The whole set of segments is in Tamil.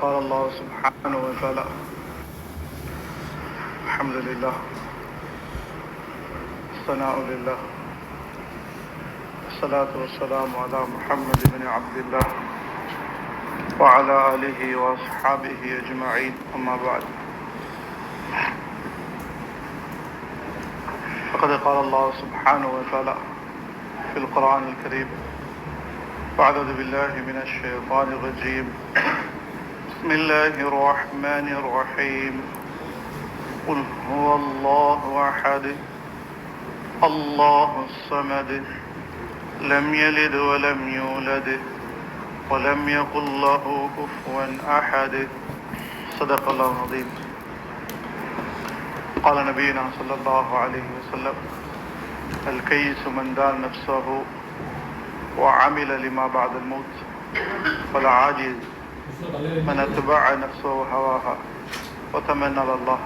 قال الله سبحانه وتعالى الحمد لله الثناء لله الصلاة والسلام على محمد بن عبد الله وعلى آله وأصحابه أجمعين أما بعد فقد قال الله سبحانه وتعالى في القرآن الكريم أعوذ بالله من الشيطان الرجيم بسم الله الرحمن الرحيم قل هو الله أحد الله الصمد لم يلد ولم يولد ولم يكن له كفوا أحد صدق الله العظيم قال نبينا صلى الله عليه وسلم الكيس من دان نفسه وعمل لما بعد الموت والعاجز من اتبع نفسه هواها وتمنى على الله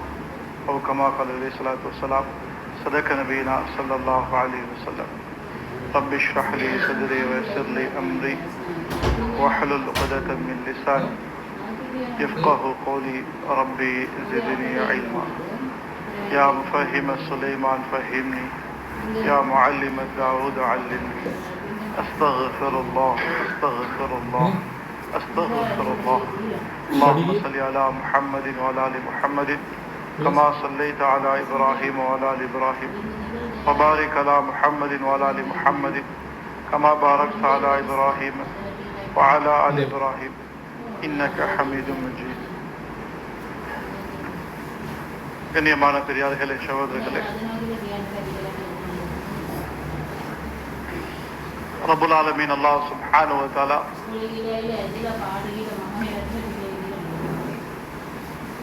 أو كما قال عليه الصلاة والسلام صدق نبينا صلى الله عليه وسلم رب اشرح لي صدري ويسر لي أمري واحلل عقدة من لساني يفقه قولي ربي زدني علما يا مفهم سليمان فهمني يا معلم داود علمني أستغفر الله أستغفر الله أستغفر الله اللهم صل على محمد وعلى آل محمد كما صليت على إبراهيم وعلى آل إبراهيم وبارك على محمد وعلى آل محمد كما باركت على إبراهيم وعلى آل إبراهيم إنك حميد مجيد. கண்ணியமான பெரியார்களே, சகோதரர்களே, ரப்புல் ஆலமீன் அல்லாஹ் சுப்ஹானஹு வ தஆலா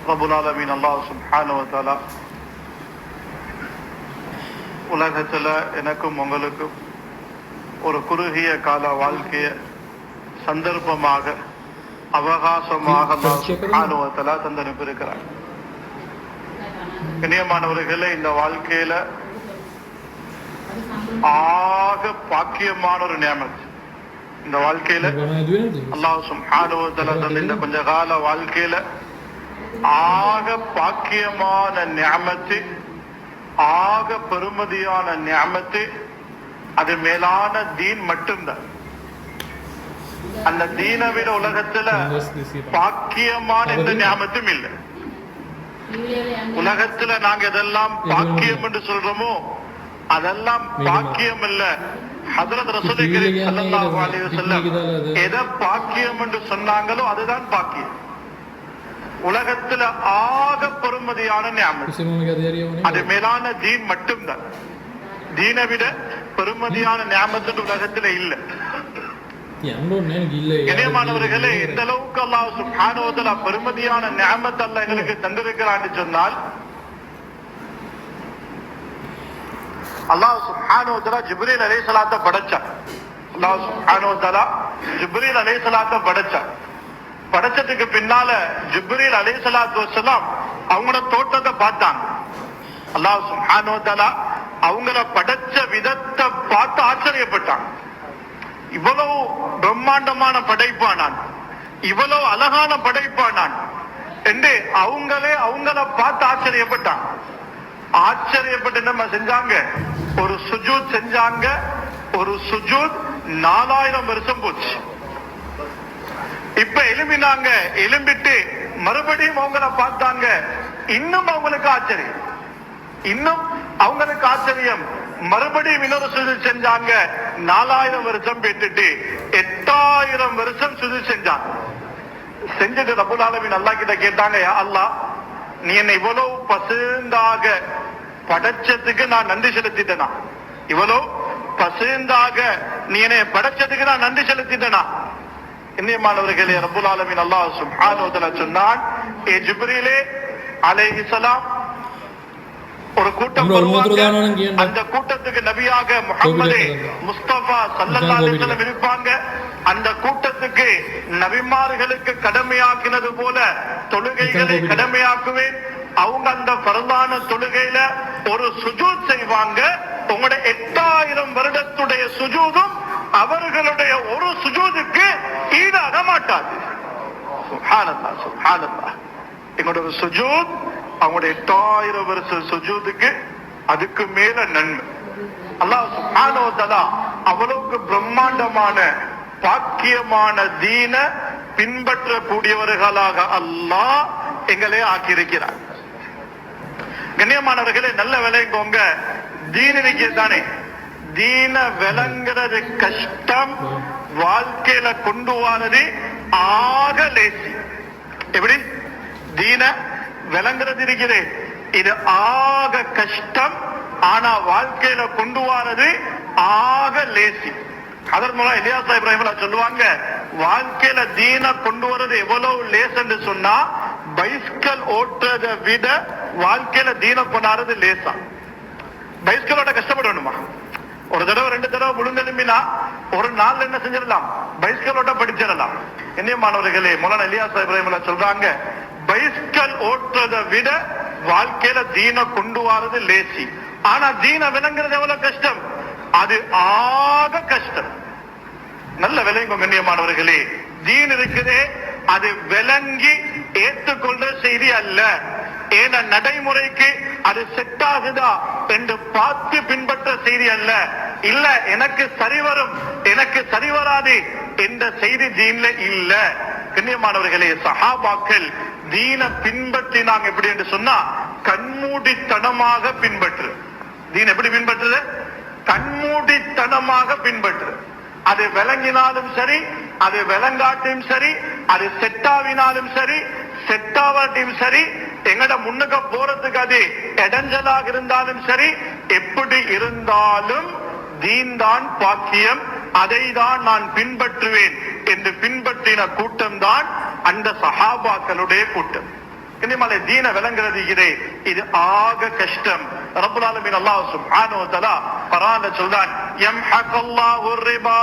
ரப்புல் ஆலமீன் அல்லாஹ் சுப்ஹானஹு வ தஆலா உலகத்துல எனக்கும் உங்களுக்கும் ஒரு குறுகிய கால வாழ்க்கைய சந்தர்ப்பமாக அவகாசமாக அல்லாஹ் சுப்ஹானஹு வ தஆலா தந்தனுப்பியிருக்கிறார். கண்ணியமானவர்களே, இந்த வாழ்க்கையில ஆக பாக்கியமான ஒரு நியமத். இந்த வாழ்க்கையில அல்லாஹ் சுப்ஹானஹு வ தஆலா தந்த இந்த கொஞ்ச கால வாழ்க்கையில ஆக பாக்கியமான நியமத்து, ஆக பெருமதியான நியமத்து, அது மேலான தீன் மட்டும்தான். அந்த தீனை விட உலகத்துல பாக்கியமான எந்த நியமத்தும் இல்லை. உலகத்துல நாங்க எதெல்லாம் பாக்கியம் என்று சொல்றோமோ அதெல்லாம் பாக்கியம் இல்ல. ஹஜ்ரத் ரசூல் கரீம் ஸல்லல்லாஹு அலைஹி வஸல்லம் எதை பாக்கியம் என்று சொன்னாங்களோ அதுதான் பாக்கியம். உலகத்துல ஆக பெருமதியான நியமத் அது மேலான தீன் மட்டும்தான். தீனை விட பெருமதியான நியமத் உலகத்துல இல்ல. கண்ணியமானவர்களே, இந்த அளவுக்கு அல்லாஹ் சுப்ஹானஹு வ தஆலா பெருமதியான நியமத் அல்லாஹ் எங்களுக்கு தந்திருக்கிறான்னு சொன்னால், அல்லாஹ் சுப்ஹானஹு வ தஆலா ஜிப்ரீல் அலைஹிஸ்ஸலாத்தை படைச்சார். அல்லாஹ் சுப்ஹானஹு வ தஆலா ஜிப்ரீல் அலைஹிஸ்ஸலாத்தை படைச்சார். படைச்சதுக்கு பின்னால ஜிப்ரீல் அலைஹிஸ்ஸலாத்து வஸ்ஸலாம் அவங்களோட தோட்டத்தை பார்த்தாங்க. அல்லாஹ் சுப்ஹானஹு வ தஆலா அவங்கள படைச்ச விதத்தை பார்த்து ஆச்சரியப்பட்டாங்க. இவ்வளவு பிரம்மாண்டமான படைப்பானான், இவ்வளவு அழகான படைப்பானான் என்று அவங்கள பார்த்து ஆச்சரியப்பட்டாங்க. ஆச்சரியப்பட்டு நம்ம செஞ்சாங்க, ஒரு சுஜூத் செஞ்சாங்க. ஒரு சுஜூத் 4000 வருஷம் போச்சு. இப்ப எழும்பினாங்க. எழும்பிட்டு மறுபடியும் அவங்கள பார்த்தாங்க. இன்னும் அவங்களுக்கு ஆச்சரியம், இன்னும் அவங்களுக்கு ஆச்சரியம். மறுபடியும் இன்னொரு சுஜூத் செஞ்சாங்க. 4000 வருஷம் பெற்றுட்டு 8000 வருஷம் சுஜூத் செஞ்சாங்க. செஞ்சுட்டு ரப்புல் ஆலமீன் அல்லாஹ் கிட்ட கேட்டாங்க, யா அல்லாஹ், நீ என்னை இவ்வளவு பசுந்தாக படைச்சதுக்கு நான் நன்றி செலுத்திட்டேனா? இவ்வளவு பசுந்தாக நீ என்னை படைச்சதுக்கு நான் நன்றி செலுத்திட்டேனா? கண்ணியமானவர்களே, ரப்புல் ஆலமீன் அல்லாஹ் சுப்ஹானஹு வ தஆலா சொன்னான், ஏ ஜிப்ரீலே அலைஹிஸ்ஸலாம், ஒரு கூட்டம் வருவாங்க. அந்த கூட்டத்துக்கு நபியாக முஹம்மதே முஸ்தபா ஸல்லல்லாஹு அலைஹி வஸல்லம் இருப்பாங்க. அந்த கூட்டத்துக்கு நபிமார்களுக்கு கடமையாக்கினது போல தொழுகைகளை கடமையாக்குவேன். அவங்க அந்த ஃபர்லான தொழுகையில ஒரு சுஜூத் செய்வாங்க. உங்களுடைய 8000 வருடத்துடைய சுஜூதும் அவர்களுடைய ஒரு சுஜூதுக்கு ஈடாக மாட்டாது. சுப்ஹானல்லாஹ் சுப்ஹானல்லாஹ். எங்களோட ஒரு சுஜூத் அவங்களுடைய 8000 வருஷ சுஜூதுக்கு அதுக்கு மேல நன்மை. அல்லாஹ் சுப்ஹானஹு வ தஆலா அவ்வளவுக்கு பிரம்மாண்டமான பாக்கியமான தீன பின்பற்றக்கூடியவர்களாக அல்லாஹ் எங்களே ஆக்கியிருக்கிறார். கண்ணியமானவர்களே, நல்ல விளைங்கோங்க. தீன் தானே, தீன விளங்குறது கஷ்டம், வாழ்க்கையில கொண்டு வாரது ஆக லேசி. எப்படி தீன விளங்குறது இருக்குது, இது ஆக கஷ்டம், ஆனா வாழ்க்கையில கொண்டு வாரது ஆக லேசி. அதன் மூலம் இலியாஸ் இப்ராஹிம் சொல்லுவாங்க, வாழ்க்கையில தீன கொண்டு வர்றது எவ்வளவு லேஸ் என்று சொன்னா, பைஸ்கல் ஓட்டுறதை விட வாழ்க்கையில தீன கொண்டாடுறது லேசா. பைஸ்கலோட கஷ்டப்படணுமா? ஒரு தடவை 2 தடவை முழுங்கெலும்பினா ஒரு நாள் என்ன செஞ்சிடலாம், பைஸ்கலோட படிச்சிடலாம். மாணவர்களே, மௌலானா இலியாஸ் இப்ராஹிம் சொல்றாங்க, பைஸ்கல் ஓட்டுறதை விட வாழ்க்கையில தீன கொண்டு வரது லேசி. ஆனா தீன விளங்குறது எவ்வளவு கஷ்டம், அது ஆக கஷ்டம். நல்ல விளங்கும் கண்ணியமானவர்களே, தீன் இருக்குதே அது விளங்கி ஏற்றுக்கொள்ற செய்தி அல்ல. ஏன நடைமுறைக்கு அது செட் ஆகுதா என்று பார்த்து பின்பற்ற செய்தி அல்ல. இல்ல எனக்கு சரி வரும், எனக்கு சரி வராது என்ற செய்தி தீன்ல இல்ல. கண்ணியமானவர்களே, சஹாபாக்கள் தீன பின்பற்றினாங்க எப்படி என்று சொன்னா, கண்மூடித்தனமாக பின்பற்று. தீன் எப்படி பின்பற்றுது? கண்மூடித்தனமாக பின்பற்று. அது விளங்கினாலும் சரி, அது விளங்காட்டியும் சரி, அது செட்டாவினாலும் சரி, செட்டாவாட்டியும் சரி, எங்கட முன்னுக்கு போறதுக்கு அது இடைஞ்சலாக இருந்தாலும் சரி, எப்படி இருந்தாலும் தீன் தான் பாக்கியம், அதை தான் நான் பின்பற்றுவேன் என்று பின்பற்றின கூட்டம் தான் அந்த சஹாபாக்களுடைய கூட்டம். இனிமலை தீன விளங்குறது இது ஆக கஷ்டம். ரப்பல் ஆலமீன் அல்லாஹ் சுப்ஹானஹு வ தஆலா குர்ஆன்ல சொல்றான், யம்ஹகுல்லாஹு ரிபா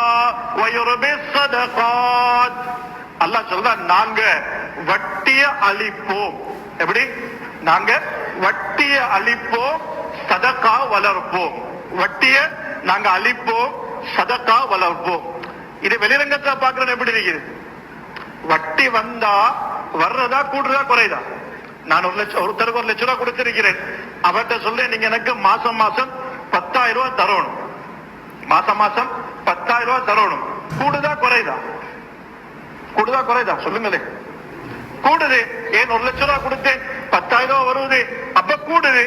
வ யுர்பிஸ் ஸதகாத். அல்லாஹ் சொல்றான், நாங்க வட்டிய அழிப்போம். எப்படி? நாங்க வட்டிய அழிப்போம், சதகா வளர்ப்போம். வட்டிய நாங்க அழிப்போம், சதகா வளர்ப்போம். இது வெளிரங்கத்தை பார்க்கறது எப்படி இருக்குது? வட்டி வந்தா வர்றதா கூடுறதா குறையுதா? நான் ஒருத்தருக்கு 1 லட்சம் ரூபாய் கொடுத்திருக்கிறேன். அவர்கிட்ட சொல்றேன், நீங்க எனக்கு மாசம் மாசம் 10,000 ரூபாய் தரணும். மாசம் மாசம் 10,000 ரூபாய் தரணும். கூடுதா குறையுதா? கூடுதா குறையுதா? சொல்லுங்களே. கூடுது. ஏன் 1 லட்சம் ரூபாய் கொடுத்தேன், 10,000 ரூபாய் வருது, அப்ப கூடுது.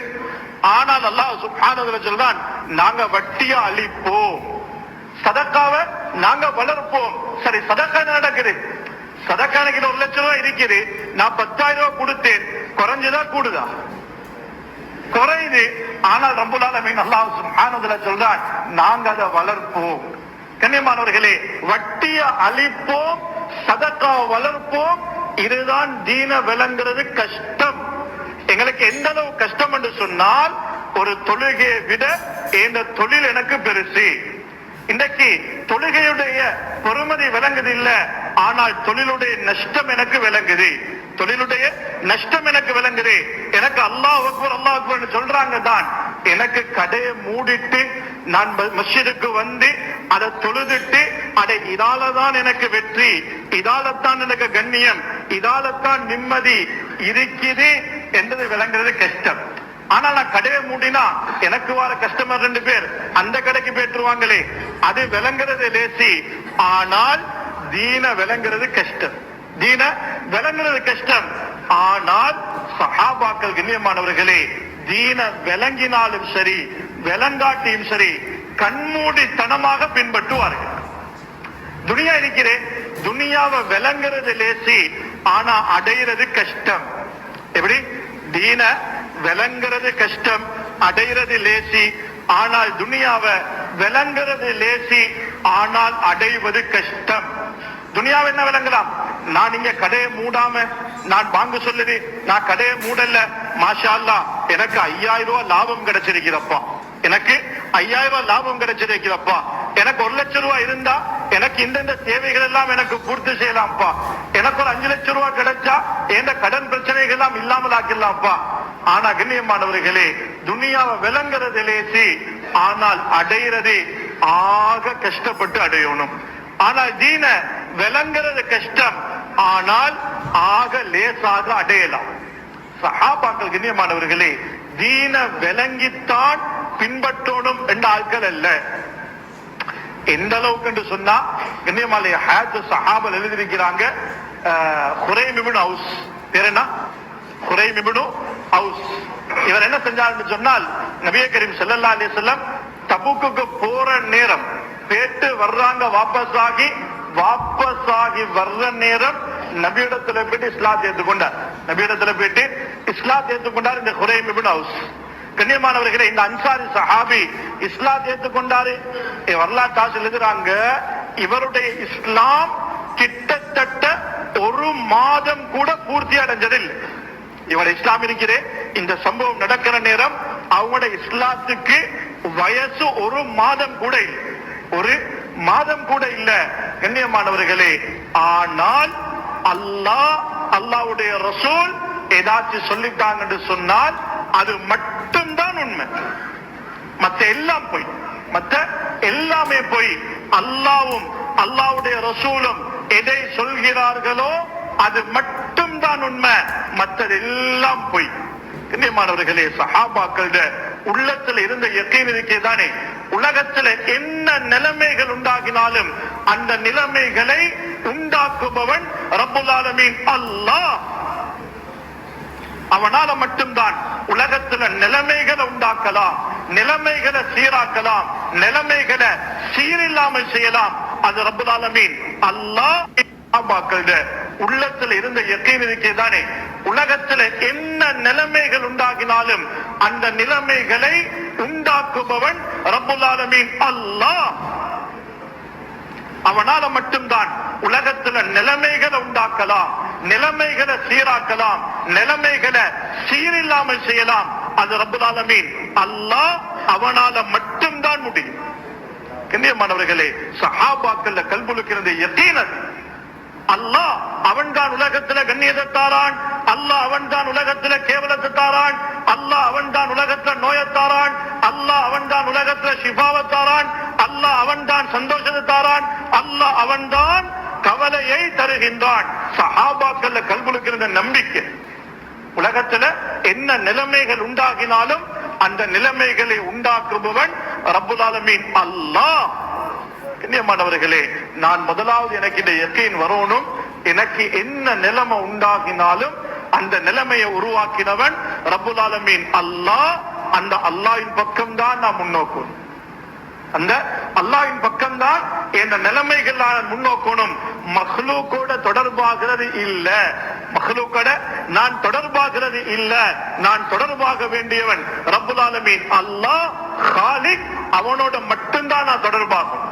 ஆனால் அல்லாஹ் சுப்ஹானஹு வ தஆலா சொல்றான், நாங்க வட்டியை அழிப்போம், சதக்காவை நாங்க வளர்ப்போம். சரி, சதக்கா நடக்குது, சதக்கா எனக்கு 1 லட்சம் ரூபாய் இருக்குது, நான் 10,000 ரூபாய் கொடுத்தேன், குறைஞ்சதா கூடுதா? குறையுது. ஆனால் ரப்பல் ஆலமீன் அல்லாஹ் சுப்ஹானஹு வ தஆலா சொல்றான், நாங்க அதை வளர்ப்போம். கண்ணியமானவர்களே, வட்டியை அழிப்போம், சதக்கா வளர்ப்போம். இதுதான் தீன விளங்குறது கஷ்டம். எங்களுக்கு எந்த அளவு கஷ்டம் என்று சொன்னால், ஒரு தொழுகையை விட இந்த தொழில் எனக்கு பெருசு. இன்றைக்கு தொழுகையுடைய பொறுமதி விளங்குது இல்ல, ஆனால் தொழிலுடைய நஷ்டம் எனக்கு விளங்குது. தொழிலுடைய நஷ்டம் எனக்கு விளங்குது. எனக்கு அல்லாஹ் அக்பர் அல்லாஹ் அக்பர் சொல்றாங்க தான், எனக்கு கடையை மூடிட்டு நான் மஸ்ஜிதுக்கு வந்து அதை தொழுதுட்டு, அதை இதாலதான் எனக்கு வெற்றி, இதாலத்தான் எனக்கு கண்ணியம், இதாலத்தான் நிம்மதி இருக்குது என்பது விளங்குறது கஷ்டம். ஆனா நான் கடையை மூடினா எனக்கு வர கஸ்டமர் 2 பேர் அந்த கடைக்கு போயிட்டுருவாங்களே, அது விளங்குறது லேசி. ஆனால் தீன விளங்குறது கஷ்டம். தீன விளங்குறது கஷ்டம். ஆனால் சஹாபாக்கள் கண்ணியமானவர்களே, தீன விளங்கினாலும் சரி விளங்காட்டியும் சரி கண்மூடித்தனமாக பின்பற்றுவார்கள். துனியா இருக்கிறேன், துனியாவை விளங்குறது லேசி, ஆனா அடையிறது கஷ்டம். எப்படி? தீன விளங்குறது கஷ்டம், அடையிறது லேசி. ஆனால் துனியாவை விளங்குறது லேசி, ஆனால் அடைவது கஷ்டம். துனியாவை என்ன விளங்கலாம்? நான் இங்க கடையை மூடாம நான் வாங்க சொல்லுது, நான் கடையை மூடல, மாஷா அல்லாஹ் எனக்கு 5000 ரூபாய் லாபம் கிடைச்சிருக்கிறப்பா, எனக்கு 5000 ரூபாய் லாபம் கிடைச்சிருக்கிறப்பா, எனக்கு 1 லட்சம் ரூபாய் இருந்தா எனக்கு இந்த தேவைகள் எல்லாம் எனக்கு பூர்த்தி செய்யலாம்ப்பா, எனக்கு ஒரு 5 லட்சம் ரூபாய் கிடைச்சா எந்த கடன் பிரச்சனைகள் எல்லாம் இல்லாமல் ஆக்கலாம்ப்பா. ஆனா கண்ணியமானவர்களே, துனியாவை விளங்குறது லேசி, ஆனால் அடையிறது ஆக கஷ்டப்பட்டு அடையணும். ஆனால் தீன விளங்குறது கஷ்டம், ஆனால் ஆக லேசாக அடையலாம். சஹாபாக்கள் கண்ணியமானவர்களே தீன விளங்கித்தான் பின்பற்றணும் என்ற ஆட்கள் அல்ல. எந்த அளவுக்கு என்று சொன்னா கண்ணியமாலைய சஹாபல் எழுதியிருக்கிறாங்க. குரைம் இப்னு அவுஸ் பேர் என்ன? குரைம் இப்னு அவுஸ். இவர் என்ன செஞ்சாருன்னு சொன்னால் நபியே கரீம் ஸல்லல்லாஹு அலைஹி வஸல்லம் தபூக்குக்கு போற நேரம் பேட்டு வர்றாங்க, வாபஸாகி வர்ற நேரம் நபியிடத்துல போயிட்டு இஸ்லாத்தை ஏற்றுக்கொண்டார். நபியிடத்துல போயிட்டு இஸ்லாத்தை ஏற்றுக்கொண்டார் இந்த குரைம் இப்னு அவுஸ். கண்ணியமானவர்களே இந்த அன்சாரி சஹாபி இஸ்லாத்தை ஏற்றுக்கொண்டாரு. வரலாற்று எழுதுறாங்க இவருடைய இஸ்லாம் கிட்டத்தட்ட ஒரு மாதம் கூட பூர்த்தி அடைஞ்சதில்லை. இவர் இஸ்லாம் இருக்கிறே இந்த சம்பவம் நடக்கிற நேரம் அவங்களோட இஸ்லாத்துக்கு வயசு ஒரு மாதம் கூட இல்லை, ஒரு மாதம் கூட இல்ல. கண்ணியமானவர்களே ஆனால் அல்லாஹ்வுடைய ரசூல் ஏதாச்சும் சொல்லிட்டாங்க என்று சொன்னால் அது மட்டும்தான் உண்மை. மற்ற எல்லாம் போய், மற்ற எல்லாமே போய். அல்லாஹ்வும் அல்லாஹ்வுடைய ரசூலும் எதை சொல்கிறார்களோ அது மட்டும்தான் உண்மை, மற்றது எல்லாம் போய். கண்ணியமானவர்களே சஹாபாக்களுடைய உள்ளத்துல இருந்த யக்கீன் இருக்கேதானே, உலகத்துல என்ன நிலைமைகள் உண்டாகினாலும் அந்த நிலைமைகளை உண்டாக்குபவன் ரப்புல் ஆலமீன் அல்லாஹ். அவனால மட்டும்தான் உலகத்துல நிலைமைகளை உண்டாக்கலாம், நிலைமைகளை சீராக்கலாம், நிலைமைகளை சீரில்லாமல் செய்யலாம். அது ரப்புல் ஆலமீன் அல்லாஹ். உள்ளத்துல இருந்த யக்கீன் இருக்கேதானே, உலகத்துல என்ன நிலைமைகள் உண்டாகினாலும் அந்த நிலைமைகளை உண்டாக்குபவன் ரப்புல் ஆலமீன் அல்லாஹ். அவனால மட்டும்தான் உலகத்துல நிலைமைகளை உண்டாக்கலாம், நிலைமைகளை சீராக்கலாம், நிலைமைகளை சீரில்லாமல் செய்யலாம். அது ரப்புல் ஆலமீன் அல்லாஹ். அவனால மட்டும்தான் முடியும். கண்ணியமானவர்களே சஹாபாக்கள் கல்புலுக்கு இருந்த யக்கீன் அல்லாஹ் அவன்தான் உலகத்துல கண்ணியத்தை தாரான், அல்லாஹ் அவன்தான் உலகத்துல கேவலத்தை தாரான், அல்லாஹ் அவன்தான் உலகத்துல நோயத்தாரான், அல்லாஹ் அவன்தான் உலகத்துல ஷிஃபாவை தாரான், அல்லாஹ் அவன்தான் சந்தோஷத்தை தாரான், அல்லாஹ் அவன்தான் கவலையை தருகின்றான். சஹாபாக்கள் கல்புலுக்கு இருந்த நம்பிக்கை உலகத்துல என்ன நிலைமைகள் உண்டாகினாலும் அந்த நிலைமைகளை உண்டாக்குபவன் ரப்புல் ஆலமீன் அல்லாஹ். கண்ணியமானவர்களே நான் முதலாவது எனக்கு இந்த யக்கீன் வரணும், எனக்கு என்ன நிலைமை உண்டாகினாலும் அந்த நிலைமையை உருவாக்கினவன் ரப்புல் ஆலமீன் அல்லாஹ். அந்த அல்லாஹ்வின் பக்கம் தான் நான் முன்னோக்கணும், அந்த அல்லாஹ்வின் பக்கம் தான் என் நிலைமைகள் நான் முன்னோக்கணும். மஹ்லூக்கோட தொடர்பாகிறது இல்ல, மஹ்லூக்கோட நான் தொடர்பாகிறது இல்ல. நான் தொடர்பாக வேண்டியவன் ரப்புல் ஆலமீன் அல்லாஹ் காலிக். அவனோட மட்டும்தான் நான் தொடர்பாகும்.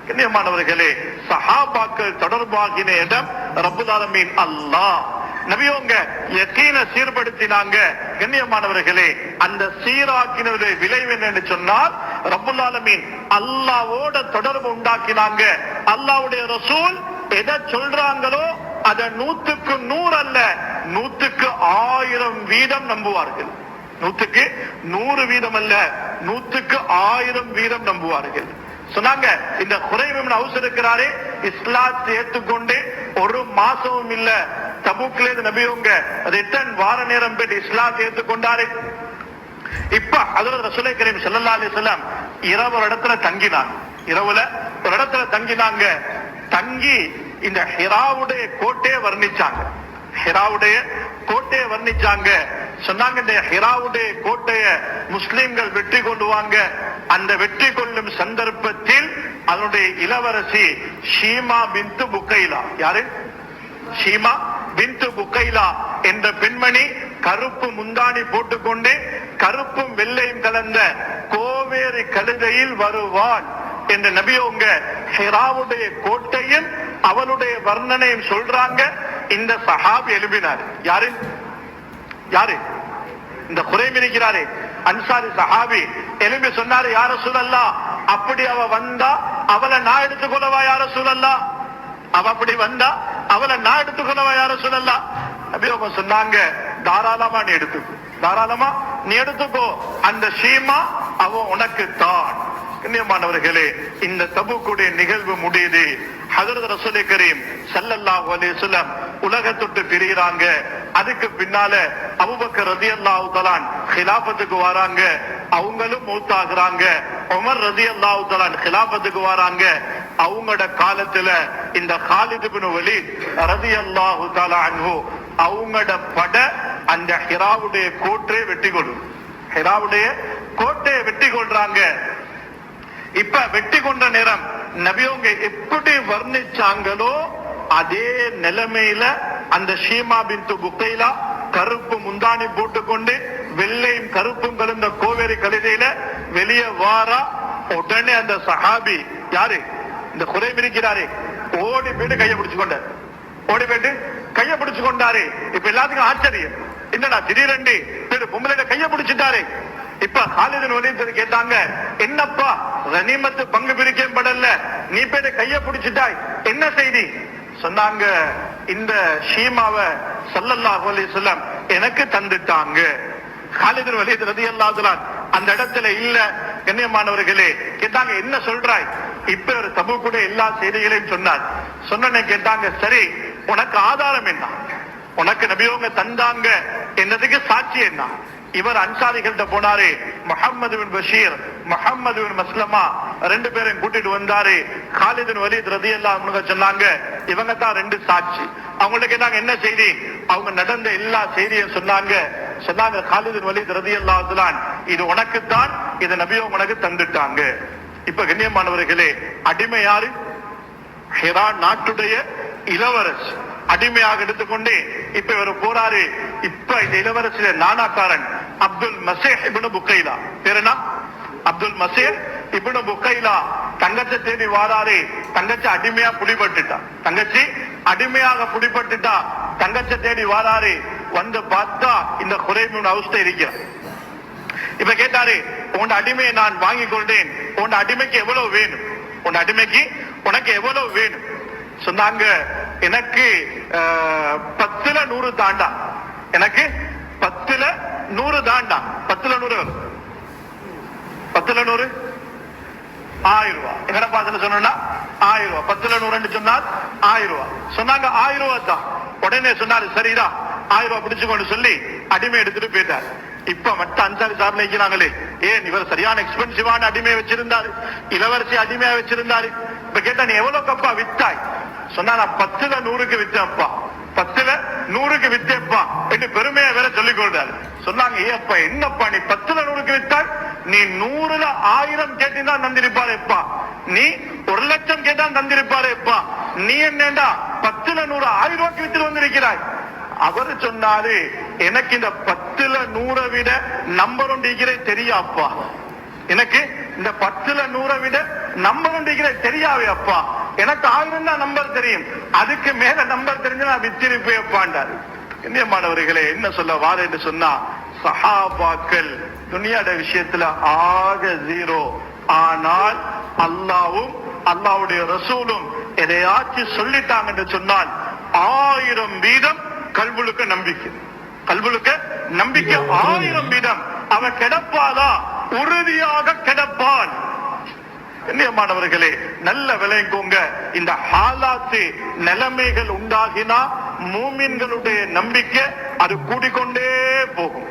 கண்ணியமானவர்களே சஹாபாக்கள் தொடர்பாகின இடம் ரப்புல் ஆலமீன் அல்லாஹ். நபியோங்க யக்கீனை சீர்படுத்தினாங்க. கண்ணியமானவர்களே அந்த சீராக்கினுடைய விளைவு என்னன்னு சொன்னால் ரப்புல் ஆலமீன் அல்லாஹ்வோட தொடர்பு உண்டாக்கினாங்க. அல்லாஹ்வுடைய ரசூல் எதை சொல்றாங்களோ அதை 100க்கு 100 அல்ல, 100க்கு 1000 வீதம் நம்புவார்கள். 100க்கு 100 வீதம் அல்ல, 100க்கு 1000 வீதம் நம்புவார்கள். சொன்னாங்க இந்த குரைம் இப்னு அவுஸ் இருக்கிறாரே இஸ்லாத்தை ஏற்றுக்கொண்டு ஒரு மாசமும் இல்ல, தபூக்ல நபியோங்க ரிட்டர்ன் வார நேரம் போயிட்டு இஸ்லாத்தை ஏற்றுக்கொண்டாரு. இப்ப ஹஜ்ரத் ரசூலுல்லாஹி கரீம் ஸல்லல்லாஹு அலைஹி வஸல்லம் இரவு ஒரு இடத்துல தங்கினாங்க. இரவுல ஒரு இடத்துல தங்கினாங்க. தங்கி இந்த ஹிராவுடைய கோட்டையை வர்ணிச்சாங்க. ஹிராவுடைய கோட்டையை வர்ணிச்சாங்க. சொன்னாங்க இந்த ஹிராவுடைய கோட்டைய முஸ்லிம்கள் வெற்றி கொள்ளுவாங்க. அந்த வெற்றி கொள்ளும் சந்தர்ப்பத்தில் அதனுடைய இளவரசி ஷீமா பின்து புகைலா, யாரு? ஷீமா பின்து புகைலா என்ற பெண்மணி கருப்பு முந்தாணி போட்டுக்கொண்டு கருப்பும் வெள்ளையும் கலந்த கோவேரி கழுதையில் வருவாள் என்ற நபியோங்க ஹிராவுடைய கோட்டையும் அவளுடைய வர்ணனையும் சொல்றாங்க. இந்த சஹாபி எழுப்பினார். யாரு? யாரு? இந்த குரைம் இருக்கிறாரே அன்சாரி சஹாபி எழுப்பி சொன்னாரு, யா ரசூலல்லாஹ் அப்படி அவ வந்தா அவளை நான் எடுத்துக்கொள்ளவா யா ரசூலல்லாஹ்? அவ அப்படி வந்தா அவளை நான் எடுத்துக்கொள்ளவா யா ரசூலல்லாஹ்? நபி அவங்க சொன்னாங்க தாராளமா நீ எடுத்துக்கோ, தாராளமா நீ எடுத்துக்கோ, அந்த ஷீமா அவ உனக்கு தான். கண்ணியமானவர்களே இந்த தபூக்குடைய நிகழ்வு முடியுது. ஹஜ்ரத் ரசூல் கரீம் ஸல்லல்லாஹு அலைஹி வஸல்லம் உலகத்தொட்டு பிரிகிறாங்க. அதுக்கு பின்னால அபூபக்கர் ரலியல்லாஹு தஆலா கிலாபத்துக்கு வராங்க. அவங்களும் மௌத்தாகுறாங்க. உமர் ரலியல்லாஹு தஆலா கிலாபத்துக்கு வராங்க. அவங்களோட காலத்துல இந்த காலித் இப்னு வலீத் ரலியல்லாஹு தஆலா அன்ஹு அவங்களோட பட அந்த ஹிராவுடைய கோட்டை வெட்டி கொடு ஹிராவுடைய கோட்டையை வெட்டி கொள்றாங்க. இப்ப வெட்டி கொண்ட நேரம் நபியவங்க எப்படி வர்ணிச்சாங்களோ அதே நிலைமையில அந்த ஷீமா பின்து புக்கைலா கருப்பு முந்தானி போட்டுக்கொண்டு வெள்ளையும் கருப்பும் கலந்த கோவேரி கழுதையில வெளியே வாரா. உடனே அந்த சஹாபி யாரு இந்த குறைம் இருக்கிறாரு ஓடி போயிட்டு கையை பிடிச்சு கொண்டாரு. ஓடி போயிட்டு கையை பிடிச்சு கொண்டாரு. இப்ப எல்லாத்துக்கும் ஆச்சரியம், என்னடா திடீரெண்டு பொம்பளை கையை பிடிச்சிட்டாரு. இப்ப காலித் இப்னு வலீத் கேட்டாங்க, என்னப்பா கனிமத்து பங்கு பிரிக்கப்படல, நீ போய் கைய பிடிச்சிட்டாய், என்ன செய்தி? சொன்னாங்க, இந்த ஷீமாவை ஸல்லல்லாஹு அலைஹி வஸல்லம் எனக்கு தந்துட்டாங்க. காலித் இப்னு வலீத் ரலியல்லாஹு தஆலா அந்த இடத்துல இல்ல. கண்ணியமானவர்களே கேட்டாங்க, என்ன சொல்றாய்? இப்ப ஒரு தபூக்குடைய எல்லா செய்திகளையும் சொன்னார். சொன்னே கேட்டாங்க, சரி உனக்கு ஆதாரம் என்ன? உனக்கு நபியவங்க தந்தாங்க என்னதுக்கு சாட்சி என்ன? இவர் அன்சாரிகள்கிட்ட போனாரு. முஹம்மது பின் பஷீர், முஹம்மது பின் மஸ்லமா ரெண்டு பேரும் கூட்டிட்டு வந்தாரு. காலித் இப்னு வலீத் ரலியல்லாஹு அன்ஹு சொன்னாங்க, இவங்க தான் ரெண்டு சாட்சி. அவங்கள்ட்ட கேட்டாங்க, என்ன செய்தி? அவங்க நடந்த எல்லா செய்தியும் சொன்னாங்க. காலித் இப்னு வலீத் ரலியல்லாஹு தஆலா இது உனக்குத்தான், இதை நபியவங்க உனக்கு தந்துட்டாங்க. இப்ப கண்ணியமானவர்களே, அடிமை யாரு? ஹிரா நாட்டுடைய இளவரசு அடிமையாக எடுத்துக்கொண்டு இப்ப இவர் போறாரு. இப்ப இந்த இளவரசிய நானாக்காரன் அப்துல் மசீஹ் இப்னு புக்கைலா, பேர் என்ன? அப்துல் மசீஹ் இப்னு புக்கைலா தங்கச்சி தேடி வாராரு. தங்கச்சி அடிமையா புடிபட்டுட்டா. தங்கச்சி அடிமையாக புடிபட்டுட்டா. தங்கச்சி தேடி வாராரு. வந்து பார்த்தா இந்த குறைமின் அவஸ்தை இருக்கிறார். இப்ப கேட்டாரு, உன் அடிமையை நான் வாங்கி கொண்டேன், உன் அடிமைக்கு எவ்வளவு வேணும்? உன் அடிமைக்கு உனக்கு எவ்வளவு வேணும்? சொன்னாங்க, எனக்கு 10ல 100 தாண்டா. எனக்கு 10ல 100 தாண்டா. 10ல 100 வரும். 10ல 100 1000 ரூபாய். எங்கட பாசன சொன்னா 1000 ரூபாய். 10ல 100 சொன்னால் 1000 ரூபாய். சொன்னாங்க 1000 ரூபாய் தான். உடனே சொன்னாரு, சரிடா 1000 ரூபாய் பிடிச்சுக்கொண்டு சொல்லி அடிமை எடுத்துட்டு போயிட்டார். இப்ப மற்ற அன்சாரி சார் நினைக்கிறாங்களே, ஏன் இவர் சரியான எக்ஸ்பென்சிவான அடிமையை வச்சிருந்தாரு, இளவரசி அடிமையா வச்சிருந்தாரு. இப்ப கேட்டா, நீ எவ்வளவு கப்பா வித்தாய்? சொன்னா, நான் 10ல 100க்கு வித்தேன்ப்பா, 10ல 100க்கு வித்தேப்பா என்று பெருமையா வேற சொல்லிக் கொள்றாரு. சொன்னாங்க, ஏப்பா என்னப்பா நீ 10ல 100க்கு வித்தாய்? நீ 100ல 1000 கேட்டீங்கன்னா தந்திருப்பாரேப்பா, நீ 1 லட்சம் கேட்டா தந்திருப்பாரேப்பா, நீ என்னடா 10ல 100 1000 ரூபாய்க்கு வித்துட்டு வந்திருக்கிறாய்? அவர் சொன்னாரு, எனக்கு இந்த 10ல 100 விட நம்பர் ஒன்று தெரியாப்பா, எனக்கு இந்த 10ல 100 விட நம்பர் ஒன்று தெரியாவே அப்பா, எனக்கு 1000 தான் நம்பர் தெரியும், அதுக்கு மேல நம்பர் தெரிஞ்சு நான் வித்திருப்பேன்டாரு. கண்ணியமானவர்களே, என்ன சொல்ல வார என்று சொன்னா, சஹாபாக்கள் துனியாட விஷயத்துல ஆக 0. ஆனால் அல்லாவும் அல்லாவுடைய ரசூலும் எதையாச்சும் சொல்லிட்டாங்க என்று சொன்னால் 1000 வீதம் கல்புலுக்கு நம்பிக்கை, கல்புலுக்கு நம்பிக்கை 1000 வீதம். அவன் கிடப்பாதா? உறுதியாக கிடப்பான். கண்ணியமானவர்களே, நல்ல விளைங்கோங்க. இந்த ஹாலாத்து நிலைமைகள் உண்டாகினா மூமின்களுடைய நம்பிக்கை அது கூடிக்கொண்டே போகும்.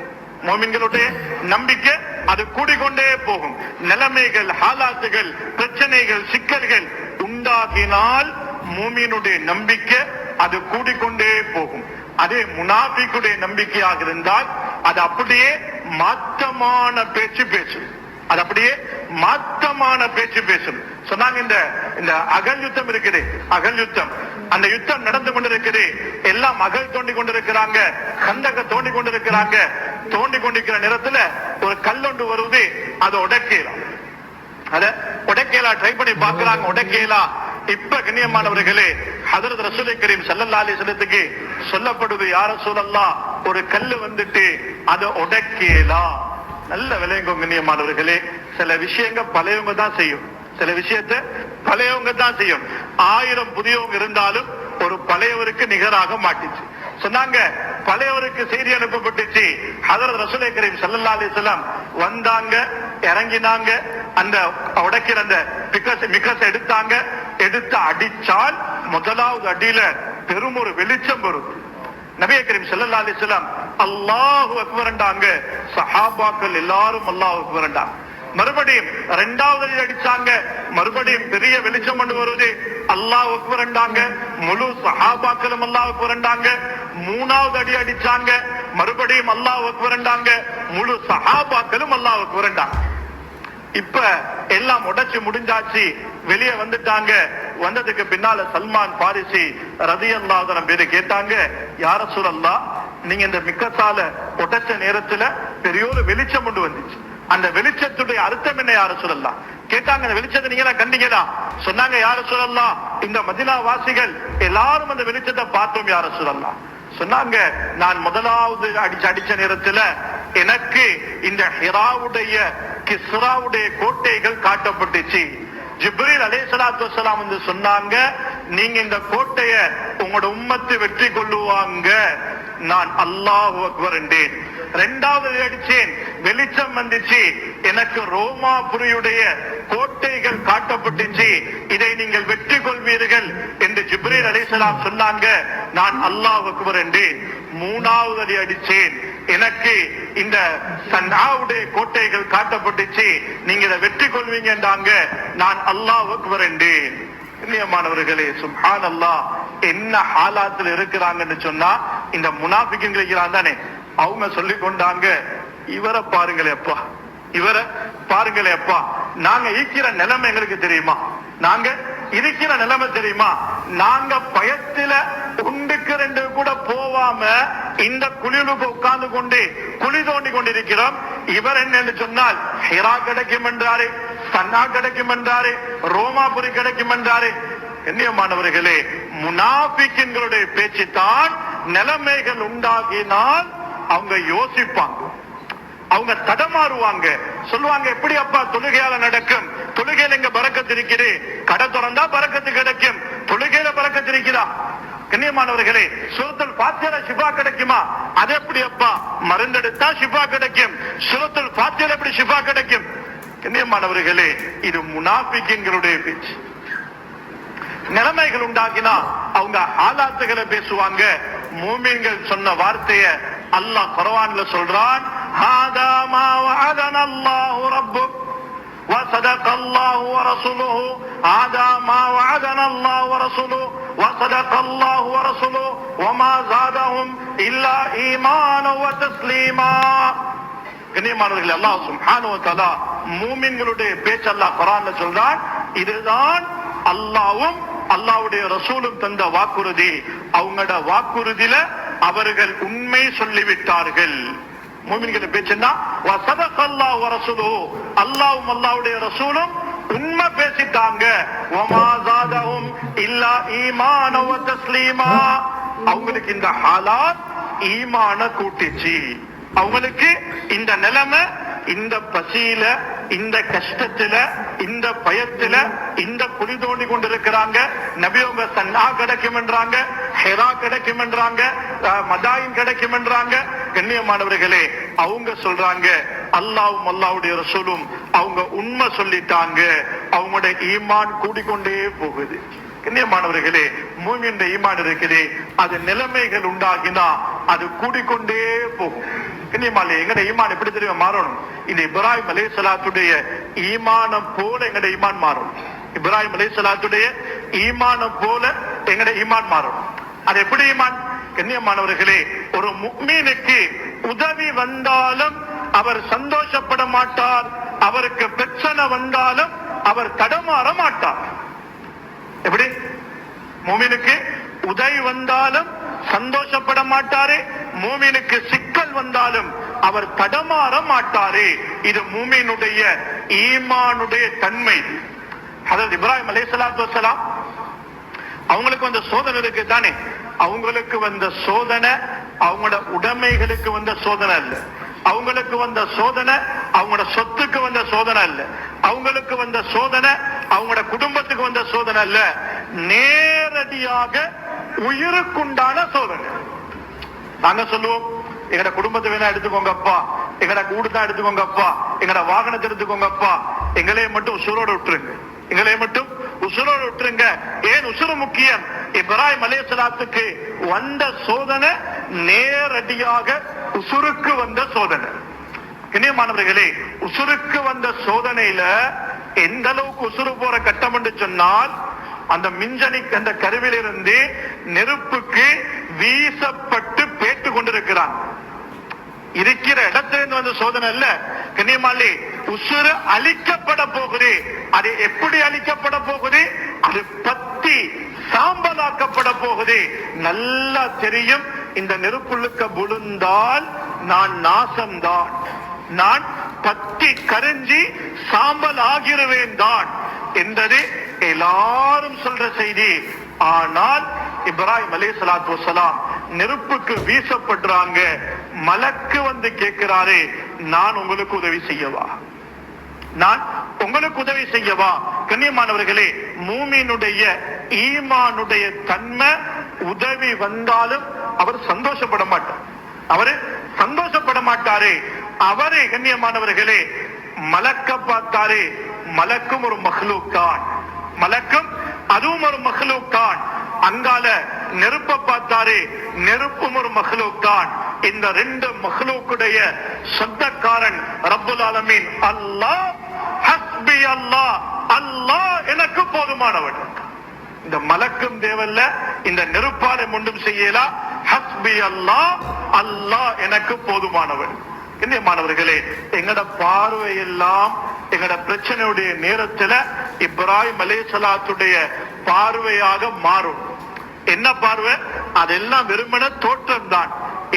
மூமின்களுடைய நம்பிக்கை அது கூடிக்கொண்டே போகும். நிலைமைகள், ஹாலாத்துகள், பிரச்சனைகள், சிக்கல்கள் உண்டாகினால் மூமினுடைய நம்பிக்கை அது கூடிக்கொண்டே போகும். அதே முனாஃபிக்குடைய நம்பிக்கையாக இருந்தால் அது அப்படியே மாற்றமான பேச்சு பேசும், அது அப்படியே மாற்றமான பேச்சு பேசும். சொன்னாங்க, இந்த அகல் யுத்தம் இருக்குது, அகல் யுத்தம், அந்த யுத்தம் நடந்து கொண்டிருக்குது, எல்லாம் அகல் தோண்டி கொண்டிருக்கிறாங்க, கந்தக தோண்டி கொண்டிருக்கிறாங்க. தோண்டி கொண்டிருக்கிற நேரத்துல ஒரு கல்லொண்டு வருவது, அதை உடைக்கலாம், அத உடைக்கலாம் ட்ரை பண்ணி பாக்குறாங்க, உடைக்கலாம். இப்ப கண்ணியமானவர்களே, ஹஜ்ரத் ரசூல் கரீம் ஸல்லல்லாஹு அலைஹி வஸல்லத்துக்கு சொல்லப்படுது, யா ரசூலல்லாஹ், ஒரு கல்லு வந்துட்டு அதை உடைக்கலாம். நல்ல விளையங்க கண்ணியமானவர்களே, சில விஷயங்கள் பழையவங்க தான் செய்யும், சில விஷயத்தை பழையவங்க தான் செய்யும். 1000 புதியவங்க இருந்தாலும் ஒரு பழையவருக்கு நிகராக மாட்டிச்சு. சொன்னாங்க, பழையவருக்கு செய்தி அனுப்பப்பட்டுச்சு. ஹஜ்ரத் ரசூல் கரீம் ஸல்லல்லாஹு அலைஹி வஸல்லம் வந்தாங்க, இறங்கினாங்க, அந்த உடைக்கிற அந்த மிக்கஸ் எடுத்தாங்க, எடுத்து அடிச்சால் முதலாவது அடியில பெரும் ஒரு வெளிச்சம் வரும். நபி கரீம் ஸல்லல்லாஹு அலைஹி வஸல்லம் அல்லாஹு அக்பர்ண்டாங்க, சஹாபாக்கள் எல்லாரும் அல்லாஹு அக்பர்ண்டாங்க. மறுபடியும் இரண்டாவது அடி அடிச்சாங்க, மறுபடியும் பெரிய வெளிச்சம் கொண்டு வருது, அல்லாஹ் அக்பர்ண்டாங்க, முழு சஹாபாக்களும் அல்லாஹ் அக்பர்ண்டாங்க. மூணாவது அடி அடிச்சாங்க, மறுபடியும் அல்லாஹ் அக்பர்ண்டாங்க, முழு சஹாபாக்களும் அல்லாஹ் அக்பர்ண்டாங்க. இப்ப எல்லாம் உடைச்சு முடிஞ்சாச்சு, வெளியே வந்துட்டாங்க. வந்ததுக்கு பின்னால சல்மான் பாரிசி ரலியல்லாஹு அன்ஹு பேரு கேட்டாங்க, யா ரசூலல்லாஹ், நீங்க இந்த மிக்கசால உடைச்ச நேரத்துல பெரிய ஒரு வெளிச்சம் கொண்டு வந்துச்சு, அந்த வெளிச்சத்துடைய அர்த்தம் என்ன யா ரசூலல்லாஹ் கேட்டாங்க. அந்த வெளிச்சத்தை நீங்க கண்டீங்களா? சொன்னாங்க, யா ரசூலல்லாஹ், இந்த மதீனா வாசிகள் எல்லாரும் அந்த வெளிச்சத்தை பார்த்தோம் யா ரசூலல்லாஹ். சொன்னாங்க, நான் முதலாவது அடிச்ச நேரத்துல எனக்கு இந்த ஹிராவுடைய கிஸ்ராவுடைய கோட்டைகள் காட்டப்பட்டுச்சு. ஜிப்ரீல் அலைஹிஸ்ஸலாத்து வஸ்ஸலாம் வந்து சொன்னாங்க, நீங்க இந்த கோட்டைய உங்களோட உம்மத்து வெற்றி கொள்ளுவாங்க. நான் அல்லாஹு அக்பர் என்றேன். இரண்டாவது அடிச்சேன், வெளிச்சம் வந்துச்சு, எனக்கு ரோமாபுரியுடைய கோட்டைகள் காட்டப்பட்டுச்சு, இதை நீங்கள் வெற்றி கொள்வீர்கள் என்று ஜிப்ரீல் அலைஹிஸ்ஸலாம் சொன்னாங்க. நான் அல்லாஹு அக்பர் என்றேன். மூணாவது அடி அடிச்சேன், எனக்கு இந்த சன்னாவுடைய கோட்டைகள் காட்டப்பட்டுச்சு, நீங்க இதை வெற்றி கொள்வீங்க என்றாங்க. நான் அல்லாஹ் அக்பர் என்றேன். கண்ணியமானவர்களே, சுப்ஹானல்லாஹ், என்ன ஹாலாத்துல இருக்கிறாங்கன்னு சொன்னா, இந்த முனாஃபிக்குங்க இருக்கிறாங்க தானே, அவங்க சொல்லி கொண்டாங்க, இவரை பாருங்களே அப்பா, இவரை பாருங்களே அப்பா, நாங்க இருக்கிற நிலைமை எங்களுக்கு தெரியுமா, நாங்க இருக்கிற நிலைமை தெரியுமா, நாங்க பயத்துல உண்டுக்கு ரெண்டு கூட போவாம இந்த குழிலுக்கு உட்கார்ந்து கொண்டு குழி தோண்டி கொண்டிருக்கிறோம். இவர் என்னன்னு சொன்னால் ஹிரா கிடைக்கும் என்றாரு, சன்னா கிடைக்கும் என்றாரு, ரோமாபுரி கிடைக்கும் என்றாரு. கண்ணியமானவர்களே, முனாஃபிக்கின்களுடைய பேச்சு தான் நிலைமைகள் உண்டாகினால் அவங்க யோசிப்பாங்க, அவங்க தடமாறுவாங்க, சொல்லுவாங்க, எப்படி அப்பா தொழுகையால நடக்கும், தொழுகையில எங்க பரக்கத்து இருக்குது, கடை திறந்தா பரக்கத்து கிடைக்கும், தொழுகையில பரக்கத்து இருக்கிறா. கண்ணியமானவர்களே, சூரத்துல் ஃபாத்திஹா ஷிஃபா கிடைக்குமா, அது எப்படி அப்பா, மருந்தெடுத்தா ஷிஃபா கிடைக்கும், சூரத்துல் ஃபாத்திஹா எப்படி ஷிஃபா கிடைக்கும்? கண்ணியமானவர்களே, இது முனாஃபிக்கின்களுடைய பேச்சு. நிலைமைகள் உண்டாகினா அவங்க ஆலாத்துகளை பேசுவாங்க. மூமின்கள் சொன்ன வார்த்தைய அல்லாஹ் குர்ஆன்ல சொல்றான், ஹாதா மா வஅதனல்லாஹு ரப்புக் வஸதகல்லாஹு வரஸூலுஹு, ஹாதா மா வஅதனல்லாஹு வரஸூலுஹு வஸதகல்லாஹு வரஸூலுஹு வமா ஸாதஹும் இல்லா ஈமானன் வ தஸ்லீமா. கண்ணியமானவர்களே, அல்லாஹ் சுப்ஹானஹு வ தஆலா மூமின்களுடைய பேச்சு அல்லாஹ் குர்ஆன்ல சொல்றான், இதுதான் அல்லாஹ்வும் அல்லாஹ்வுடைய ரசூலும் தந்த வாக்குறுதி. அவங்களோட வாக்குறுதியில அவர்கள் உண்மை சொல்லிவிட்டார்கள். மூமின்கள பேச்சுன்னா வஸதகல்லாஹு வரஸூலுஹு, அல்லாஹ்வும் அல்லாஹ்வுடைய ரசூலும் உண்மை பேசிட்டாங்க. வமா ஸாதஹும் இல்லா ஈமானன் வ தஸ்லீமா. அவங்களுக்கு இந்த ஹாலாத் ஈமான கூட்டிச்சு. அவங்களுக்கு இந்த நிலைமை, இந்த பசியில, இந்த கஷ்டத்துல, இந்த பயத்துல, இந்த குழி தோண்டி கொண்டிருக்கிறாங்க. நபி அவங்க சன்னா கிடைக்கும் என்றாங்க, ஹிரா கிடைக்கும் என்றாங்க, மதாயின் கிடைக்கும் என்றாங்க. கண்ணியமானவர்களே, அவங்க சொல்றாங்க, அல்லாஹ்வும் அல்லாஹ்வுடைய ரசூலும் அவங்க உண்மை சொல்லிட்டாங்க. அவங்களுடைய ஈமான் கூடிக்கொண்டே போகுது. கண்ணியமானவர்களே, மூமினுடைய ஈமான் இருக்குது, அது நிலைமைகள் உண்டாகினா அது கூடிக்கொண்டே போகும். கண்ணியமானே, எங்கட ஈமான் எப்படி தெரியுமா மாறணும்? இந்த இப்ராஹிம் அலைஹிஸ்ஸலாத்துடைய ஈமானம் போல எங்கட ஈமான் மாறணும். இப்ராஹிம் அலைஹிஸ்ஸலாத்துடைய ஈமானம் போல எங்கட ஈமான் மாறணும். அது எப்படி ஈமான்? கண்ணியமானவர்களே, ஒரு முஃமினுக்கு உதவி வந்தாலும் அவர் சந்தோஷப்பட மாட்டார், அவருக்கு பிரச்சனை வந்தாலும் அவர் தடமாற மாட்டார். எப்படி? மூமினுக்கு உதவி வந்தாலும் சந்தோஷப்பட மாட்டாரு, மூமினுக்கு சிக்கல் வந்தாலும் அவர் தடமாற மாட்டாரு. இது மூமினுடைய ஈமானுடைய தன்மை. ஹஜ்ரத் இப்ராஹிம் அலைஹிஸ்ஸலாத்து வஸ்ஸலாம் அவங்களுக்கு வந்த சோதனை இருக்கு தானே, அவங்களுக்கு வந்த சோதனை அவங்களோட உடைமைகளுக்கு வந்த சோதனை இல்ல, அவங்களுக்கு வந்த சோதனை அவங்களோட சொத்துக்கு வந்த சோதனை இல்ல, அவங்களுக்கு வந்த சோதனை அவங்களோட குடும்பத்துக்கு வந்த சோதனை இல்ல, நேரடியாக உயிருக்குண்டான சோதனை. நாங்க சொல்லுவோம், எங்கட குடும்பத்தை வேணா எடுத்துக்கோங்க அப்பா, எங்கட கூடு தான் எடுத்துக்கோங்க அப்பா, எங்கட வாகனத்தை எடுத்துக்கோங்க அப்பா, எங்களையே மட்டும் உசுரோட விட்டுருங்க, எங்களையே மட்டும் உசுரோடு விட்டுருங்க. ஏன் உசுறு முக்கியம்? இப்ராஹிம் அலைஹிஸ்ஸலாத்துக்கு வந்த சோதனை நேரடியாக உசுருக்கு வந்த சோதனை. கண்ணியமானவர்களே, உசுருக்கு வந்த சோதனையில எந்த அளவுக்கு உசுறு போற கட்டம் என்று சொன்னால், அந்த மிஞ்சனி அந்த கருவிலிருந்து நெருப்புக்கு வீசப்பட்டு பேட்டு கொண்டிருக்கிறான். இருக்கிற இடத்திலிருந்து வந்த சோதனை அல்ல கண்ணியமாளி, உசுறு அழிக்கப்பட போகுது. அது எப்படி அழிக்கப்பட போகுது? அது பத்தி சாம்பலாக்கப்பட போகுது. நல்லா தெரியும், இந்த நெருப்புள்ளுக்க விழுந்தால் நான் நாசம்தான், நான் பத்தி கரிஞ்சி சாம்பல் ஆகிருவேன் தான் என்பது எல்லாரும் சொல்ற செய்தி. ஆனால் இப்ராஹிம் அலைஹிஸ்ஸலாத்து வஸ்ஸலாம் நெருப்புக்கு வீசப்படுறாங்க. மலக்கு வந்து கேட்கிறாரு, நான் உங்களுக்கு உதவி செய்யவா? நான் உங்களுக்கு உதவி செய்யவா? கண்ணியமானவர்களே, மூமினுடைய ஈமானுடைய தன்மை உதவி வந்தாலும் அவர் சந்தோஷப்பட மாட்டார். அவரு சந்தோஷப்பட மாட்டாரு. அவரு கண்ணியமானவர்களே மலக்க பார்த்தாரு. மலக்கும் ஒரு மஹ்லூக் தான், மலக்கும் அதுவும் ஒரு மஹ்லூக் தான். அங்கால நெருப்ப பார்த்தாரு, நெருப்பும் ஒரு மஹ்லூக் தான். இந்த ரெண்டு மஹ்லூக்குடைய சொந்தக்காரன் ரப்புல் ஆலமீன் அல்லாஹ். ஹஸ்பி அல்லாஹ், அல்லாஹ் எனக்கு போதுமானவன். இந்த மலக்கும் தேவல்ல, இந்த நெருப்பாலை ஒன்றும் செய்யலா. ஹஸ்பி அல்லாஹ், அல்லாஹ் எனக்கு போதுமானவன். கண்ணியமானவர்களே, எங்கட பார்வையெல்லாம் எங்கட பிரச்சனையுடைய நேரத்துல இப்ராஹிம் அலைஹிஸ்ஸலாத்துடைய பார்வையாக மாறும். என்ன பார்வை? அதெல்லாம் வெறுமன தோற்றம் தான்.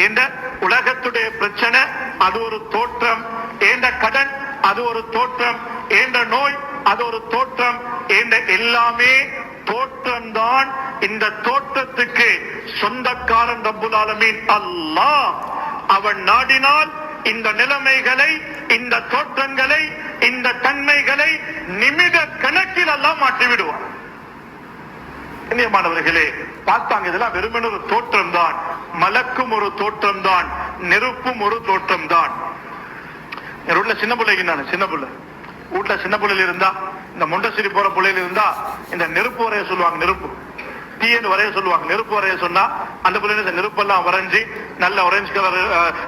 இந்த உலகத்துடைய பிரச்சனை அது ஒரு தோற்றம், ஏண்ட கடன் அது ஒரு தோற்றம், ஏண்ட நோய் அது ஒரு தோற்றம், ஏண்ட எல்லாமே தோற்றம் தான். இந்த தோற்றத்துக்கு சொந்தக்காரன் ரப்புல் ஆலமீன் அல்லாஹ். அவன் நாடினால் இந்த நிலைமைகளை, இந்த தோற்றங்களை, இந்த தன்மைகளை நிமிட கணக்கில் எல்லாம் மாற்றி விடுவான். கண்ணியமானவர்களே, பார்த்தாங்க இதெல்லாம் வெறுமன ஒரு தோற்றம் தான். மலக்கும் ஒரு தோற்றம் தான், நெருப்பும் ஒரு தோற்றம் தான். வீட்டுல சின்ன பிள்ளைக்கு நான் சின்ன பிள்ளை வீட்டுல சின்ன பிள்ளைல இருந்தா, இந்த முண்டசிரி போற பிள்ளைல இருந்தா இந்த நெருப்பு வரைய சொல்லுவாங்க. நெருப்பு தீயன்னு வரைய சொல்லுவாங்க. நெருப்பு வரைய சொன்னா அந்த பிள்ளைங்க இந்த நெருப்பெல்லாம் வரைஞ்சி நல்ல ஆரஞ்சு கலர்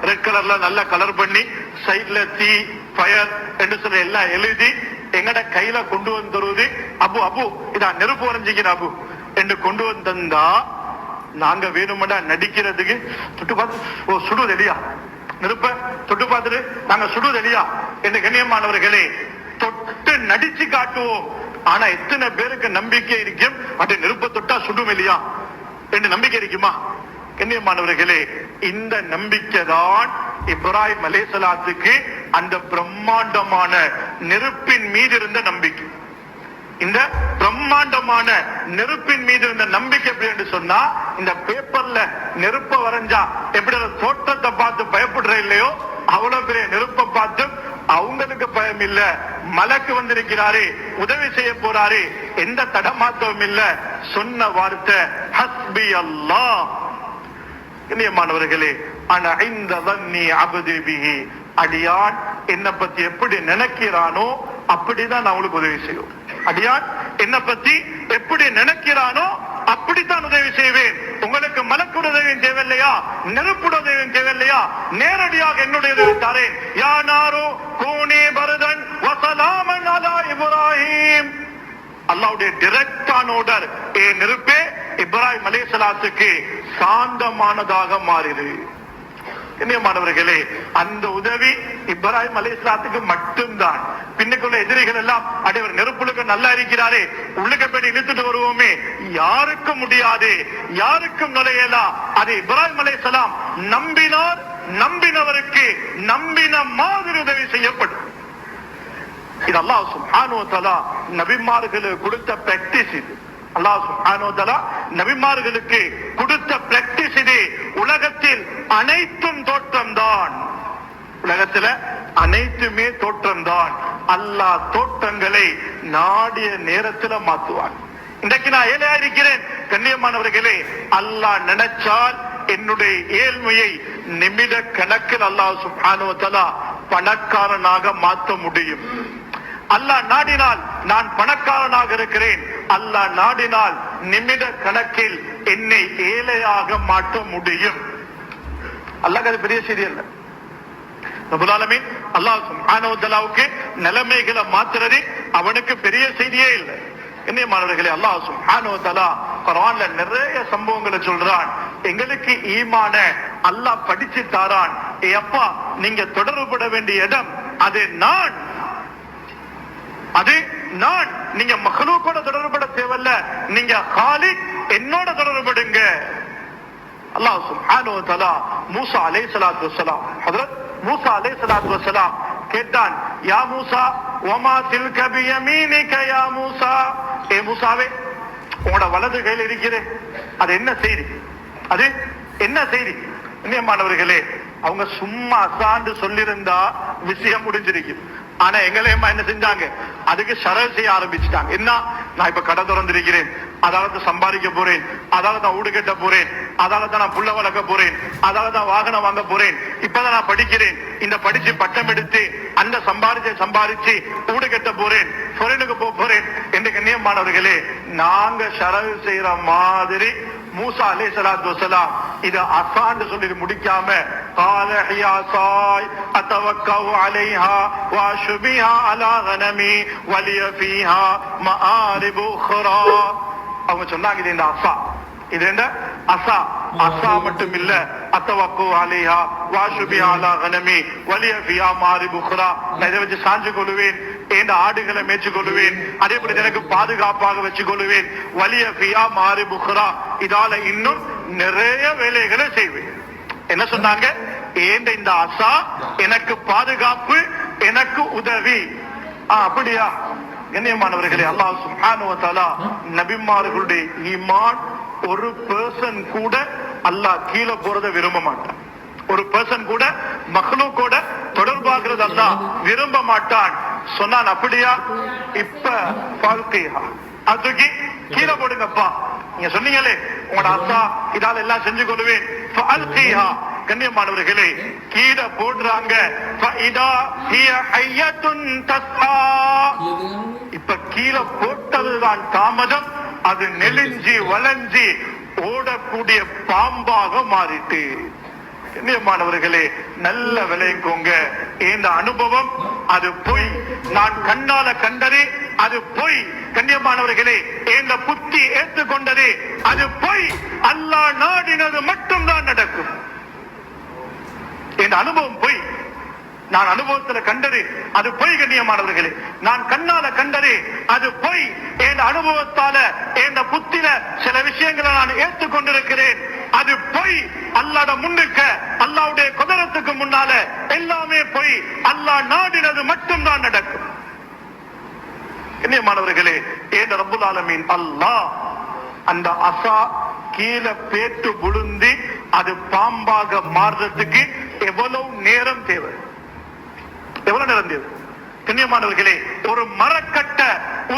ரெட் கலர்ல நல்ல கலர் பண்ணி சைட்ல தீ ஃபயர் என்று சொல்லி எல்லாம் எழுதி எங்கட கையில கொண்டு வந்து தருவது. அபு அபு இதான் நெருப்பு வரைஞ்சிக்கிற அபு என்று கொண்டு வந்தா நாங்க வேணுமெண்டா நடிக்கிறதுக்கு தொட்டு பார்த்து, ஓ சுடுவது இல்லையா, நெருப்ப தொட்டு பார்த்துட்டு நாங்க சுடுவது இல்லையா என்று கண்ணியமானவர்களே தொட்டு நடிச்சு காட்டுவோம். ஆனா எத்தனை பேருக்கு நம்பிக்கை இருக்கும் அது நெருப்ப தொட்டா சுடும் இல்லையா என்று நம்பிக்கை இருக்குமா? கண்ணியமானவர்களே, இந்த நம்பிக்கை தான் இப்ராஹிம் அலைஹிஸ்ஸலாத்துக்கு அந்த பிரம்மாண்டமான நெருப்பின் மீது இருந்த நம்பிக்கை. இந்த பிரம்மாண்டமான நெருப்பின் மீது இருந்த நம்பிக்கை எப்படி என்று சொன்னா, இந்த பேப்பர்ல நெருப்ப வரைஞ்சா எப்படி தோட்டத்தை பார்த்து பயப்படுற இல்லையோ, அவ்வளவு பெரிய நெருப்பை பார்த்து அவங்களுக்கு பயம் இல்ல. மலக்கு வந்திருக்கிறாரு, உதவி செய்ய போறாரு, எந்த தடமாத்தமும் இல்ல. சொன்ன வார்த்தை ஹஸ்பி அல்லாஹ். கண்ணியமானவர்களே, ஆனா இந்த வன்னி அபதி பிஹி, அடியான் என்ன பத்தி எப்படி நினைக்கிறானோ அப்படிதான் நான் உங்களுக்கு உதவி செய்வோம். அடியான் என்ன பத்தி எப்படி நினைக்கிறானோ அப்படித்தான் உதவி செய்வேன். உங்களுக்கு மலக்கு உதவியும் தேவையில்லையா, நெருப்பு உதவியும் தேவையில்லையா, நேரடியாக என்னுடைய உதவி தாரேன். யா நாரு கூனி பர்தன் வ ஸலாமன் அலா இப்ராஹிம். அல்லாஹ்வுடைய டைரக்டான ஆர்டர், ஏ நெருப்பே இப்ராஹிம் அலைஹிஸ்ஸலாத்துக்கு சாந்தமானதாக மாறிடு. கண்ணியமானவர்களே, அந்த உதவி இப்ராஹிம் அலைஹிஸ்ஸலாத்துக்கு மட்டும்தான். பின்னுக்குள்ள எதிரிகள் எல்லாம் அடைவர் நெருப்புளுக்கு நல்லா இருக்கிறாரே, உள்ளுக்க போய் இழுத்துட்டு வருவோமே, யாருக்கும் முடியாது, யாருக்கும் நுழையலா. அது இப்ராஹிம் அலைஹிஸ்ஸலாம் நம்பினார், நம்பினவருக்கு நம்பின மாதிரி உதவி செய்யப்படும். இது அல்லாஹ் சுப்ஹானஹு வ தஆலா நபிமார்களுக்கு கொடுத்த பிராக்டிஸ். இது அல்லாஹ் சுப்ஹானஹு வ தஆலா நபிமார்களுக்கு கொடுத்த பிராக்டிஸ். இது உலகத்தில் அனைத்தும் தோற்றம் தான், உலகத்துல அனைத்துமே தோற்றம் தான். அல்லாஹ் தோற்றங்களை நாடிய நேரத்துல மாத்துவான். இன்றைக்கு நான் ஏழையா இருக்கிறேன், கண்ணியமானவர்களே, அல்லாஹ் நினைச்சால் என்னுடைய ஏழ்மையை நிமிட கணக்கில் அல்லாஹ் சுப்ஹானஹு வ தஆலா பணக்காரனாக மாற்ற முடியும். அல்லாஹ் நாடினால் நான் பணக்காரனாக இருக்கிறேன், அல்லாஹ் நாடினால் நிமிட கணக்கில் என்னை ஏழையாக மாற்ற முடியும். அல்லாஹ் அது பெரிய செய்தி அல்ல. ரப்பல் ஆலமீன் அல்லாஹ் சுப்ஹானஹு வ தஆலாவுக்கு நிலைமைகளை மாத்துறது அவனுக்கு பெரிய செய்தியே இல்லை. கண்ணியமானவர்களே, அல்லாஹ் சுப்ஹானஹு வ தஆலா குர்ஆன்ல நிறைய சம்பவங்களை சொல்றான். எங்களுக்கு ஈமான அல்லாஹ் படிச்சு தாரான். அப்பா, நீங்க தொடர்புபட வேண்டிய இடம் அது நான், நீங்க மக்லூக்கோட தொடர்புபட தேவையில்ல, நீங்க காலிக் என்னோட தொடர்புபடுங்க. அல்லாஹ் சுப்ஹானஹு வ தஆலா மூசா அலைஹிஸ்ஸலாத்து வஸ்ஸலாம், ஹஜ்ரத் மூசா அலைஹிஸ்ஸலாத்து வஸ்ஸலாம் கேட்டான், யா மூசா வமா தில்க பியமீனிக யா மூசா, ஏ மூசாவே, உங்களோட வலது கையில் இருக்கிறே அது என்ன செய்தி? அது என்ன செய்தி? மாணவர்களே, அவங்க சும்மா அசாண்டு சொல்லிருந்தா விஷயம் முடிஞ்சிருக்கு. ஆனா எங்களையம்மா என்ன செஞ்சாங்க? அதுக்கு ஷரல் செய்ய ஆரம்பிச்சுட்டாங்க. என்ன, நான் இப்ப கடை திறந்திருக்கிறேன், அதால சம்பாதிக்க போறேன், அதால தான் வீடு கட்ட போறேன், அதால தான் நான் புள்ள வளர்க்க போறேன், அதால தான் வாகனம் வாங்க போறேன், இப்பதான் நான் படிக்கிறேன், இந்த படிச்சு பட்டம் எடுத்து அந்த சம்பாதிச்சு வீடு கட்ட போறேன், ஃபாரினுக்கு போறேன் என்று கண்ணியமானவர்களே, நாங்க ஷரல் செய்யற மாதிரி மூசா அலைஹிஸ்ஸலாத்து வஸ்ஸலாம் இத அசான்னு சொல்லி முடிக்காம قال هي عصاي اتوكل عليها واشبها على غنمي ولي فيها مآرب اخرى. அவங்க சொன்னாங்க, இது இந்த அசா, இது என்ன அசா, அசா மட்டும் இல்ல, அத்தவக்கு அலைஹா வாஷுபிஹா அலா கனமி வலிய ஃபியா மாரிப் உக்ரா, நான் இதை வச்சு சாஞ்சு கொள்ளுவேன், என் ஆடுகளை மேய்ச்சி கொள்ளுவேன், அதே போல எனக்கு பாதுகாப்பாக வச்சு கொள்ளுவேன், வலிய ஃபியா மாரிப் உக்ரா, இதால இன்னும் நிறைய வேலைகளை செய்வேன். என்ன சொன்னாங்க? ஏண்ட இந்த அசா எனக்கு பாதுகாப்பு, எனக்கு உதவி. அப்படியா? கண்ணியமானவர்களே, அல்லாஹ் சுப்ஹானஹு வ தஆலா நபிமார்களுடைய ஈமான், ஒரு பர்சன் கூட அல்லாஹ் கீழே போறதை விரும்ப மாட்டான். ஒரு பர்சன் கூட மக்லூக்கோட தொடர்பாகிறது அல்லாஹ் விரும்ப மாட்டான். சொன்னான், அப்படியா? இப்ப ஃபால்கிஹா, அதுக்கு கீழே போடுங்கப்பா. நீங்க சொன்னீங்களே உங்களோட அசா இதால எல்லாம் செஞ்சு கொள்வேன், ஃபால்கிஹா. கண்ணியமானவர்களே, கீழே போடுறாங்க. இப்ப கீழே போட்டதுதான் தாமதம், அது நெலிஞ்சி வளைஞ்சி ஓடக்கூடிய பாம்பாக மாறிட்டு. கண்ணியமானவர்களே, நல்ல விளையங்கோங்க, இந்த அனுபவம் அது பொய், நான் கண்ணால கண்டதே அது பொய். கண்ணியமானவர்களே, இந்த புத்தி ஏற்றுக்கொண்டதே அது பொய். அல்லாஹ் நாடினது மட்டும்தான் நடக்கும். இந்த அனுபவம் பொய், நான் அனுபவத்துல கண்டது அது பொய். கண்ணியமானவர்களே, நான் கண்ணால கண்டது அது பொய். என் அனுபவத்தால என் புத்தில சில விஷயங்களை நான் ஏற்றுக்கொண்டிருக்கிறேன், அது பொய். அல்லாஹ்ட முன்னுக்க, அல்லாஹ்வுடைய குதரத்துக்கு முன்னால எல்லாமே பொய். அல்லாஹ் நாடினது மட்டும்தான் நடக்கும். கண்ணியமானவர்களே, ஏன் ரப்புல் ஆலமீன் அல்லாஹ் அந்த அசா கீழே பேட்டு விழுந்தி அது பாம்பாக மாறுறதுக்கு எவ்வளவு நேரம் தேவை? எவ்வளவு நேரம் தேவை? கண்ணியமானவர்களே, ஒரு மரக்கட்ட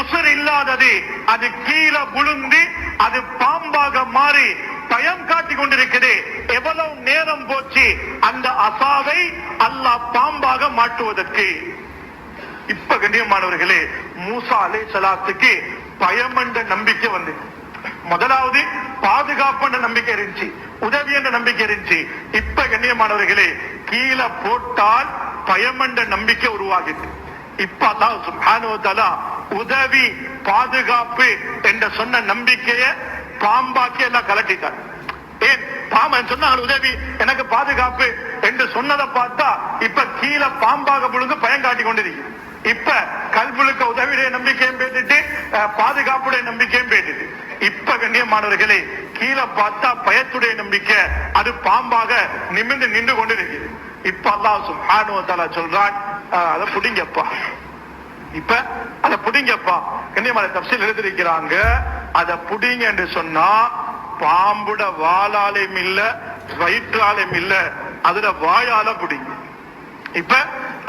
உசுர் இல்லாதது அது கீழே விழுந்தி அது பாம்பாக மாறி பயம் காட்டி கொண்டிருக்கிறது. எவ்வளவு நேரம் போச்சு அந்த அசாவை அல்லாஹ் பாம்பாக மாற்றுவதற்கு? இப்ப கண்ணியமானவர்களே, மூசா அலைஹிஸ்ஸலாத்துக்கு பயம் என்ற நம்பிக்கை வந்து, முதலாவது பாதுகாப்பு என்ற நம்பிக்கை இருந்துச்சு, உதவி என்ற நம்பிக்கை இருந்துச்சு. இப்ப கண்ணியமானவர்களே, கீழே போட்டால் பயம் என்ற நம்பிக்கை உருவாகிட்டு. இப்ப அல்லாஹ் சுப்ஹானஹு வ தஆலா உதவி பாதுகாப்பு என்ற சொன்ன நம்பிக்கைய பாம்பாக்கி எல்லாம் கலட்டிட்டார். ஏன் பாம்பன் சொன்ன உதவி எனக்கு பாதுகாப்பு என்று சொன்னதை பார்த்தா இப்ப கீழே பாம்பாக விழுந்து பயம் காட்டி கொண்டிருக்கு. இப்ப கல்விழுக்க உதவியுடைய நம்பிக்கையும் பேசிட்டு பாதுகாப்புடைய நம்பிக்கையும் பேசிட்டு, இப்ப கண்ணியமானவர்களே, கீழே பார்த்தா பயத்துடைய நம்பிக்கை அது பாம்பாக நிமிர்ந்து நின்று கொண்டிருக்குது. இப்ப அல்லாஹ் சுப்ஹானஹு வ தஆலா சொல்றான், அதை புடிங்கப்பா, இப்ப அதை புடிங்கப்பா. கண்ணியமான தஃசீல் எழுதியிருக்கிறாங்க, அதை புடிங்க என்று சொன்னா பாம்புட வாளாலையும் இல்ல வயிற்றாலையும் இல்ல, அதுல வாயால புடிங்க. இப்ப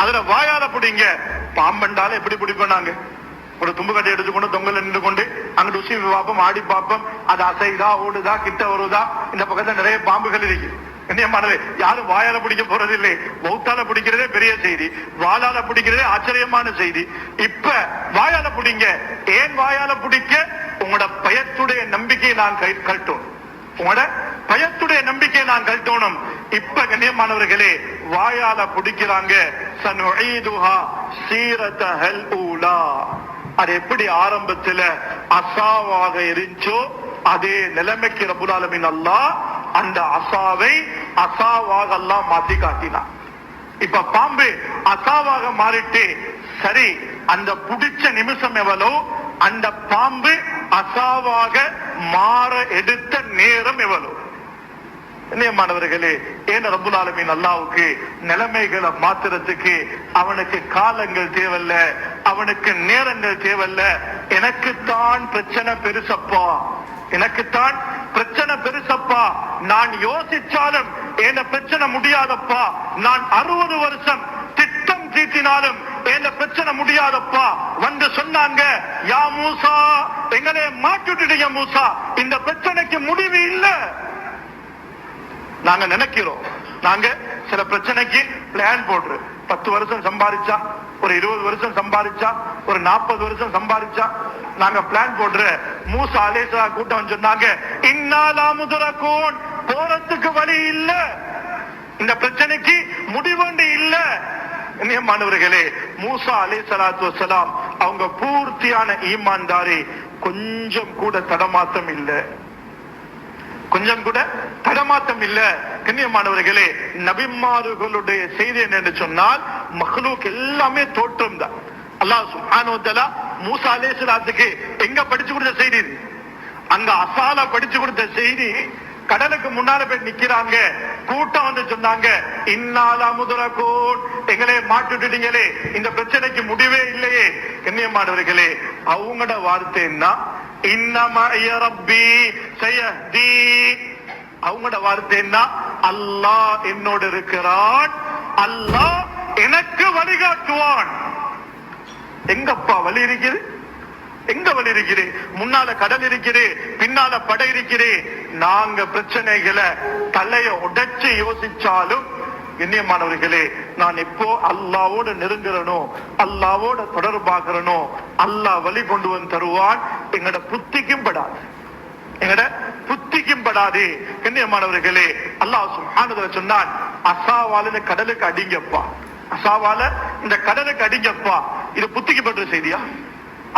அதுல வாயால புடிங்க. பாம்பண்டால எப்படி பிடிப்பாங்க? ஒரு தும்பு கட்டை எடுத்துக்கொண்டு தொங்கல நின்று கொண்டு அங்க உசி பார்ப்போம், ஆடி பார்ப்போம், அது அசைதா ஓடுதா கிட்ட வருதா. இந்த பக்கத்துல நிறைய பாம்புகள் இருக்கு. கண்ணியமானது, யாரும் வாயால பிடிக்க போறது இல்லை. மௌத்தால பிடிக்கிறதே பெரிய செய்தி, வாளால பிடிக்கிறதே ஆச்சரியமான செய்தி. இப்ப வாயால பிடிங்க. ஏன் வாயால பிடிக்க? உங்களோட பயத்துடைய நம்பிக்கையை நான் கழட்டணும். உங்களோட பயத்துடைய நம்பிக்கையை நான் கழட்டணும். இப்ப கண்ணியமானவர்களே, வாயால பிடிக்கிறாங்க. சனுஈதுஹா சீரத்தஹல் ஊலா. அது எப்படி ஆரம்பத்துல அசாவாக இருந்துச்சோ அதே நிலைமைக்கு ரப்புல் ஆலமீன் அல்லாஹ் அந்த அசாவை அசாவாக அல்லாஹ் மாத்தி காட்டினான். இப்ப பாம்பு அசாவாக மாறிட்டு, சரி, அந்த புடிச்ச நிமிஷம் எவ்வளோ, அந்த பாம்பு அசாவாக மாற எடுத்த நேரம் எவ்வளவு? மாணவர்களே, ஏன் ரப்புல் ஆலமீன் அல்லாஹ்வுக்கு நிலைமைகளை மாத்துறதுக்கு அவனுக்கு காலங்கள் தேவையில்ல, அவனுக்கு நேரங்கள் தேவையில்ல. எனக்குத்தான் பிரச்சனை பெருசப்பா, எனக்குத்தான் பிரச்சனை பெருசப்பா. நான் யோசிச்சாலும் என்ன பிரச்சனை முடியாதப்பா. நான் 60 வருஷம் திட்டம் தீட்டினாலும் என்ன பிரச்சனை முடியாதப்பா. வந்து சொன்னாங்க, யா மூசா, எங்களே மாட்டுடைய மூசா, இந்த பிரச்சனைக்கு முடிவு இல்ல. நாங்க நினைக்கிறோம், நாங்க சில பிரச்சனைக்கு பிளான் போடுற, 10 வருஷம் சம்பாதிச்சா, ஒரு 20 வருஷம் சம்பாதிச்சா, ஒரு 40 வருஷம் சம்பாதிச்சா, நாங்க பிளான் போடுற. மூசா அலைஹிஸ்ஸலாம் கூட்டம் சொன்னாங்க, இன்னாலா முதரகூன், போறதுக்கு வழி இல்ல, இந்த பிரச்சனைக்கு முடிவு இல்ல. மாணவர்களே, மூசா அலைஹிஸ்ஸலாத்து வஸ்ஸலாம் அவங்க பூர்த்தியான ஈமான்தாரி. கொஞ்சம் கூட தடமாத்தம் இல்ல, கொஞ்சம் கூட தடமாத்தம் இல்ல. கண்ணியமானவர்களே, நபிமார்களுடைய செய்தி என்று சொன்னால் மக்லூக் எல்லாமே தோற்றம் தான். அல்லாஹ் சுப்ஹானஹு வ தஆலா மூசா அலைஹிஸ்ஸலாத்துக்கு எங்க படிச்சு கொடுத்த செய்தி? அங்க அசால படிச்சு கொடுத்த செய்தி. கடலுக்கு முன்னால போய் நிக்கிறாங்க, கூட்டம் வந்து சொன்னாங்க, இன்னாலா முதரகூன், எங்களே மாட்டுட்டீங்களே, இந்த பிரச்சனைக்கு முடிவே இல்லையே. கண்ணியமானவர்களே, அவங்களோட வார்த்தை என்ன? இன்னமா ரப்பி சயஹ்தி. அவங்களோட வார்த்தை என்ன? அல்லாஹ் என்னோடு இருக்கிறான், அல்லாஹ் எனக்கு வழிகாட்டுவான். எங்கப்பா வழி இருக்குது? எங்க வழி இருக்குது? முன்னால கடல் இருக்குது, பின்னால படை இருக்குது. நாங்க பிரச்சனைகளை தலைய உடைச்சு யோசிச்சாலும் கண்ணியமானவர்களே, நான் இப்போ அல்லாவோட நெருங்குறனோ, அல்லாவோட தொடர்பாகிறனோ, அல்லாஹ் வழி கொண்டு வந்து தருவான். எங்கட புத்திக்கும் படாது, எங்கட புத்திக்கும் படாது. கண்ணியமானவர்களே, அல்லாஹ் சுப்ஹானஹு வ தஆலா சொன்னான், அசாவால இந்த கடலுக்கு அடிங்கப்பா, அசாவால இந்த கடலுக்கு அடிங்கப்பா. இது புத்திக்கு பண்ற செய்தியா?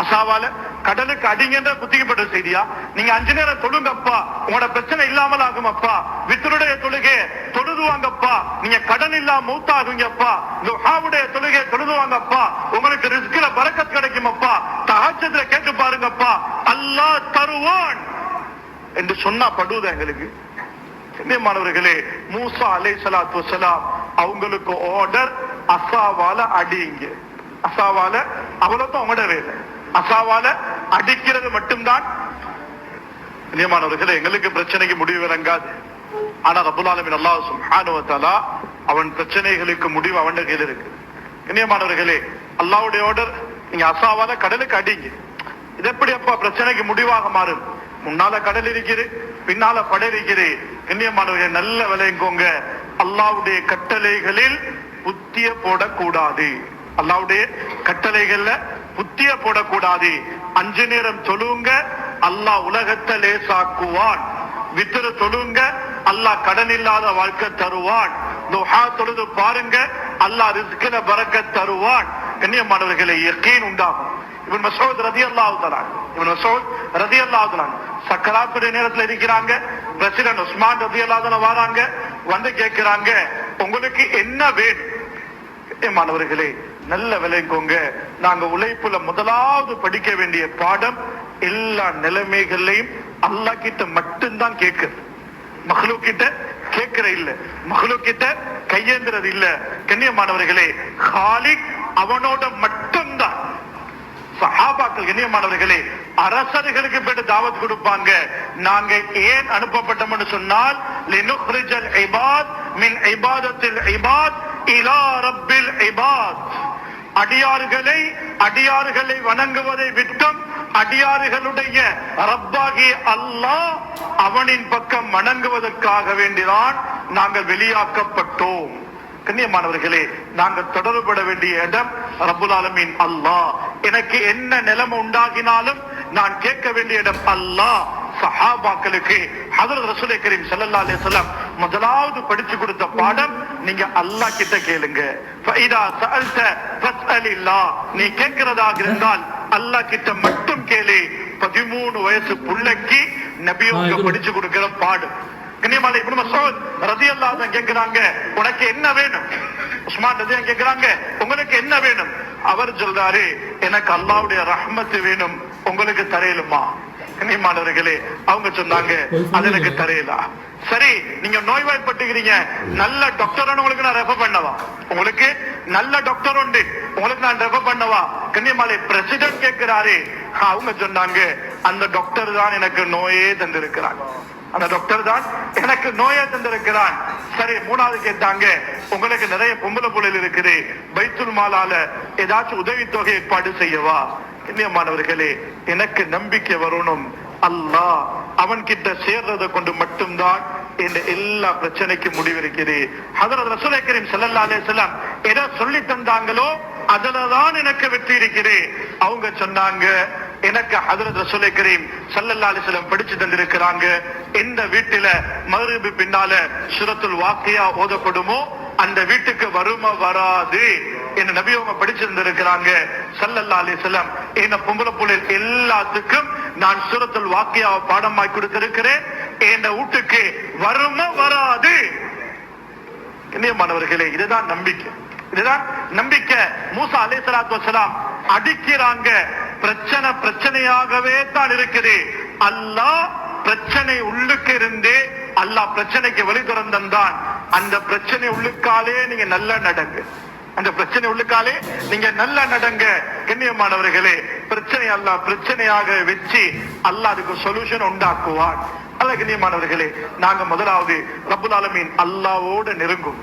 அசாவால கடலுக்கு அடிங்கன்ற புத்திக்கப்பட்ட செய்தியா? நீங்க 5 நேரம் தொழுங்கப்பா, உங்களோட பிரச்சனை இல்லாமல் ஆகும் அப்பா. வித்தருடைய தொழுகை தொழுதுவாங்கப்பா, நீங்க கடன் இல்லாம மூத்தாகுங்கப்பா. துஹாவுடைய தொழுகை தொழுதுவாங்கப்பா, உங்களுக்கு ரிஸ்க்ல பரக்கத் கிடைக்கும் அப்பா. தஹஜ்ஜுத்ல கேட்டு பாருங்கப்பா, அல்லாஹ் தருவான் என்று சொன்னா படுவதா எங்களுக்கு? மாணவர்களே, மூசா அலைஹிஸ்ஸலாத்து வஸ்ஸலாம் அவங்களுக்கு ஆர்டர், அசாவால அடிங்க. அசாவால அவ்வளவு அவங்களோட வேலை, அசாவால அடிக்கிறது மட்டும்தான். மாணவர்களே, எங்களுக்கு பிரச்சனைக்கு முடிவு விளங்காது. ஆனா ரப்புல் ஆலமீன் அல்லாஹ் சுப்ஹானஹு வ தஆலா அவன் பிரச்சனைகளுக்கு முடிவு அவன் கையில் இருக்கு. கண்ணியமானவர்களே, அல்லாஹ்வுடைய ஆர்டர், நீங்க அசாவால கடலுக்கு அடிங்க. இது எப்படி அப்பா பிரச்சனைக்கு முடிவாக மாறும்? முன்னால கடல் இருக்குது, பின்னால படை இருக்குது. கண்ணியமானவர்கள், நல்ல விளையங்கோங்க, அல்லாஹ்வுடைய கட்டளைகளில் புத்திய போடக்கூடாது. அல்லாஹ்வுடைய கட்டளைகள்ல புத்திய போடக்கூடாது. 5 நேரம் தொழுங்க, அல்லாஹ் உலகத்தை லேசாக்குவான். வித்திர தொழுங்க, அல்லாஹ் கடன் இல்லாத வாழ்க்கை தருவான். துஹா தொழுது பாருங்க, அல்லாஹ் ரிஸ்க்ல பரக்கத் தருவான். கண்ணியமானவர்களே, யகீன் உண்டாகும். இப்னு மஸ்ஊத் ரலியல்லாஹு தஆலா, இப்னு மஸ்ஊத் ரலியல்லாஹு தஆலா சக்கராத்துடைய நேரத்துல இருக்கிறாங்க. பிரசிடென்ட் உஸ்மான் ரலியல்லாஹு தஆலா வராங்க, வந்து கேட்கிறாங்க, உங்களுக்கு என்ன வேணும்? மாணவர்களே, நல்ல விளைங்கோங்க, நாங்க உழைப்புல முதலாவது படிக்க வேண்டிய பாடம், எல்லா நிலைமைகளையும் அல்லாஹ் கிட்ட மட்டும்தான் கேட்குது, மக்லூக் கிட்ட கேட்கிற இல்ல, மக்லூக் கிட்ட கையேந்திரது இல்ல. கண்ணியமானவர்களே, காலிக் அவனோட மட்டும்தான். சஹாபாக்கள் கண்ணியமானவர்களே, அரசர்களுக்கு போயிட்டு தாவத் கொடுப்பாங்க. நாங்க ஏன் அனுப்பப்பட்டோம்னு சொன்னால், லினுக்ரிஜல் இபாத் மின் இபாதத்தில் இபாத் இலா ரப்பில் இபாத். அடியார்களை வணங்குவதை விட்டும் அடியார்களுடைய ரப்பாகி அல்லாஹ் அவனின் பக்கம் வணங்குவதற்காக வேண்டிதான் நாங்கள் வெளியாக்கப்பட்டோம். கண்ணியமானவர்களே, நாங்கள் தொடர்பட வேண்டிய இடம் ரப்புல் ஆலமீன் அல்லாஹ். எனக்கு என்ன நிலைமை உண்டாகினாலும் நான் கேட்க வேண்டிய இடம் அல்லாஹ். சஹாபாக்களுக்கு ஹஜ்ரத் ரசூல் கரீம் ஸல்லல்லாஹு அலைஹி வஸல்லம் முதலாவது படிச்சு கொடுத்த பாடம், நீங்க அல்லாஹ் கிட்ட கேளுங்க. ஃபைதா சஅல்த ஃபஸ்அலில்லாஹ், நீ கேட்கிறதாக இருந்தால் அல்லாஹ் கிட்ட மட்டும் கேளு. 13 வயசு புள்ளைக்கு நபி அவங்க படிச்சு கொடுக்கிற பாடம். கண்ணியமான இப்னு மஸ்ஊத் ரலியல்லாஹு அன்ஹு கேக்குறாங்க, உனக்கு என்ன வேணும்? உஸ்மான் ரலியல்லாஹு கேக்குறாங்க, உங்களுக்கு என்ன வேணும்? அவர் சொல்றாரு, எனக்கு அல்லாஹ்வுடைய ரஹ்மத் வேணும், உங்களுக்கு தரையிலுமா? கண்ணியமானவர்களே, அவங்க சொன்னாங்க, அது எனக்கு தரையிலா. சரி, நீங்க நோய்வாய்ப்பட்டுக்கிறீங்க, நல்ல டாக்டர் உங்களுக்கு நான் ரெஃபர் பண்ணவா? உங்களுக்கு நல்ல டாக்டர் உண்டு, உங்களுக்கு நான் ரெஃபர் பண்ணவா? கண்ணியமாலை பிரசிடென்ட் கேட்கிறாரு. அவங்க சொன்னாங்க, அந்த டாக்டர் தான் எனக்கு நோயே தந்திருக்கிறான், அந்த டாக்டர் தான் எனக்கு நோயை தந்திருக்கிறான். சரி, மூணாவது கேட்டாங்க, உங்களுக்கு நிறைய பொம்பளை புள்ளைகள் இருக்குது, பைத்துல் மாலால ஏதாச்சும் உதவி தொகை ஏற்பாடு செய்யவா? கண்ணியமானவர்களே, எனக்கு நம்பிக்கை வரணும், அல்லாஹ் அவன் கிட்ட சேர்றதை கொண்டு மட்டும்தான் இந்த எல்லா பிரச்சனைக்கும் முடிவிருக்கிறது. ஹஜ்ரத் ரசூல் கரீம் ஸல்லல்லாஹு அலைஹி வஸல்லம் எதை சொல்லி தந்தாங்களோ அதுலதான் எனக்கு வெற்றி இருக்குது. அவங்க சொன்னாங்க, எனக்கு ஹஜ்ரத் ரசூல் கரீம் ஸல்லல்லாஹு அலைஹி வஸல்லம் படிச்சு தந்திருக்கிறாங்க, எந்த வீட்டுல மக்ரிபு பின்னால சூரத்துல் வாக்கியா ஓதப்படுமோ அந்த வீட்டுக்கு வறுமை வராது என்று நபி அவங்க படிச்சிருந்திருக்கிறாங்க ஸல்லல்லாஹு அலைஹி வஸல்லம். என்ன பொம்பளை புள்ளைகள் எல்லாத்துக்கும் நான் சூரத்துல் வாக்கியாவை பாடமாய் கொடுத்திருக்கிறேன், என் வீட்டுக்கு வறுமை வராது. கண்ணியமானவர்களே, இதுதான் நம்பிக்கை, இதுதான் நம்பிக்கை. மூசா அலைஹிஸ்ஸலாத்து வஸ்ஸலாம் அடிக்கிறாங்க, பிரச்சனை பிரச்சனையாகவே தான் இருக்குது. அல்லாஹ் பிரச்சனை உள்ளுக்கு இருந்தே அல்லாஹ் பிரச்சனைக்கு வழி திறந்தான். அந்த பிரச்சனை உள்ளுக்காலே நீங்க நல்லா நடங்க, அந்த பிரச்சனை உள்ளுக்காலே நீங்க நல்லா நடங்க. கண்ணியமானவர்களே, பிரச்சனை அல்லாஹ் பிரச்சனையாக வச்சு அல்லாஹ் அதுக்கு சொல்யூஷன் உண்டாக்குவான். அல்ல கண்ணியமானவர்களே, நாங்க முதலாவது ரப்புல் ஆலமீன் அல்லாஹ்வோட நெருங்கும்.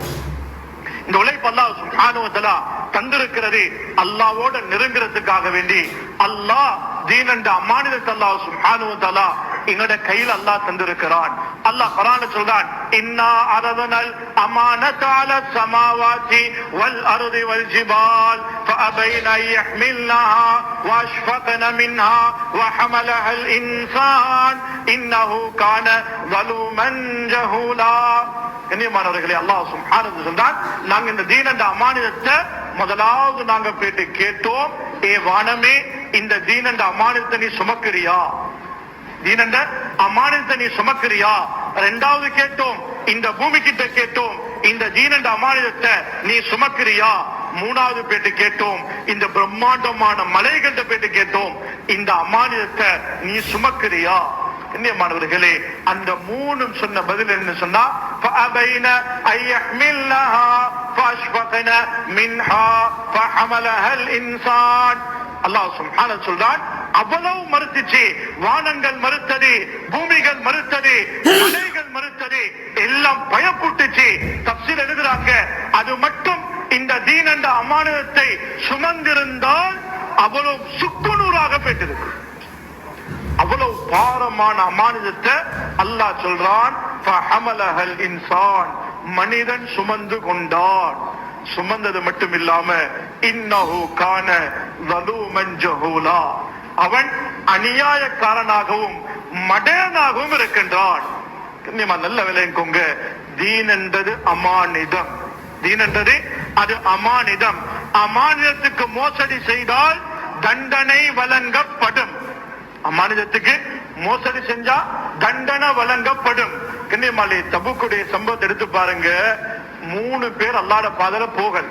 இந்த உழைப்பு அல்லாஹ் சுப்ஹானஹு வ தஆலா தந்திருக்கிறது அல்லாஹ்வோட நெருங்குறதுக்காக வேண்டி. அல்லாஹ் தீன் என்ற அமானிதத்தை அல்லாஹ் சுப்ஹானஹு வ தஆலா எங்கட கையில் அல்லாஹ் தந்திருக்கிறான். அல்லாஹ் குர்ஆன்ல சொல்றான், இன்னா அரதனல் அமானத அல ஸமாவாதி வல் அர்தி வல் ஜிபால் ஃபஅபைன யஹ்மில்னஹா வஅஷ்ஃபக்ன மின்ஹா வஹமலஹல் இன்சான் இன்னஹு கான ஸலூமன் ஜஹூலா. கண்ணியமானவர்களே, அல்லாஹ் சுப்ஹானஹு வ சொல்றான், நாங்க இந்த தீன் என்ற அமானிதத்தை முதலாவது நாங்க போயிட்டு கேட்டோம், ஏ வானமே, இந்த தீன் என்ற அமானிதத்தை நீ சுமக்கிறியா? தீன் என்ற அமானிதத்தை நீ சுமக்கிறியா? இரண்டாவது கேட்டோம், இந்த பூமி கிட்ட கேட்டோம், இந்த தீன் என்ற அமானிதத்தை நீ சுமக்கிறியா? மூணாவது பேட்டு கேட்டோம், இந்த பிரம்மாண்டமான மலைகிட்ட பேட்டு கேட்டோம், இந்த அமானிதத்தை நீ சுமக்கிறியா? கண்ணியமானவர்களே, அந்த மூணும் சொன்ன பதில் என்ன சொன்னா, فأبين أن يحملنها فأشفقن منها فحملها الإنسان. அல்லாஹ் சுப்ஹானஹு சொல்றான், அவ்வளவு மறுத்துச்சு, வானங்கள் மறுத்தது, பூமிகள் மறுத்தது, மலைகள் மறுத்தது, எல்லாம் பயப்பட்டுச்சு. தஃசீர் எழுதுறாங்க, அது மட்டும் இந்த தீன் என்ற அமானிதத்தை சுமந்திருந்தால் அவ்வளவு சுக்குநூறாக பெற்றிருக்கு. அவ்வளவு பாரமான அமானிதத்தை அல்லாஹ் சொல்றான், ஃபஹமலஹல் இன்சான், மனிதன் சுமந்து கொண்டான். சுமந்தது மட்டும் இல்லாம இன்னஹு கான ஸலூமன் ஜஹூலா, அவன் அநியாயக்காரனாகவும் மடனாகவும் இருக்கின்றான். நல்ல விளையங்க, தீன் என்பது அமானிதம், தீன் என்றது அது அமானிதம். அமானிதத்துக்கு மோசடி செய்தால் தண்டனை வழங்கப்படும். அமானிதத்துக்கு மோசடி செஞ்சா தண்டனை வழங்கப்படும். கண்ணியமாளி, தபூக்குடைய சம்பவத்தை எடுத்து பாருங்க. 3 பேர் அல்லாஹ்ட பாதையில போகல்,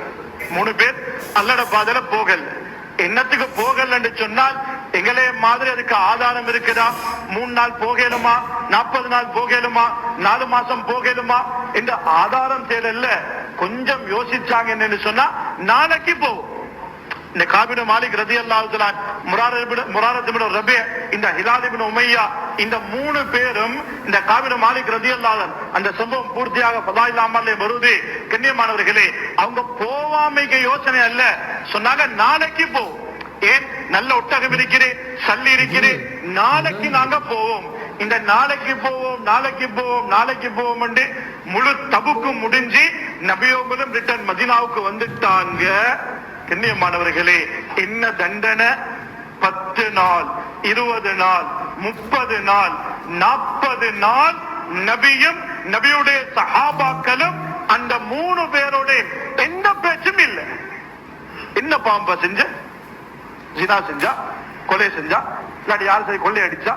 3 பேர் அல்லாஹ்ட பாதையில போகல். என்னத்துக்கு போகல் என்று சொன்னால், எங்களே மாதிரி அதுக்கு ஆதாரம் இருக்குதா? 3 நாள் போகலுமா, 40 நாள் போகலுமா, 4 மாசம் போகலுமா என்ற ஆதாரம் தேடல. கொஞ்சம் யோசிச்சாங்க என்னன்னு சொன்னா, நாளைக்கு போவோம். இந்த காபின மாலிக் ரலியல்லாஹு தஆலா, முராரத் இப்னு ரபீ, இந்த ஹிலால் இப்னு உமையா, இந்த 3 பேரும் இந்த காபின மாலிக் ரலியல்லாஹு அந்த சம்பவம் பூர்த்தியாக ஃபதாயில் அமல்ல வருது. கண்ணியமானவர்களே, அவங்க போவாமைக்கு யோசனை அல்ல, சொன்னாங்க நாளைக்கு போ. ஏன்? நல்ல ஒட்டகம் இருக்குது, சல்லி இருக்குது, நாளைக்கு நாங்க போவோம். இந்த நாளைக்கு போவோம் நாளைக்கு போவோம் நாளைக்கு போவோம் என்று முழு தபுக்கு முடிஞ்சு நபியோங்களும் ரிட்டர்ன் மதீனாவுக்கு வந்துட்டாங்க. கண்ணியமானவர்களே, என்ன தண்டனை? 10 நாள், 20 நாள், 30 நாள், 40 நாள் நபியும் நபியுடைய சஹாபாக்களும் அந்த 3 பேரோட எந்த பேச்சும் இல்லை. என்ன பாம்பா செஞ்ச? ஜினா செஞ்சா, கொலை செஞ்சா, இல்லாட்டி யார் சரி கொள்ளை அடிச்சா,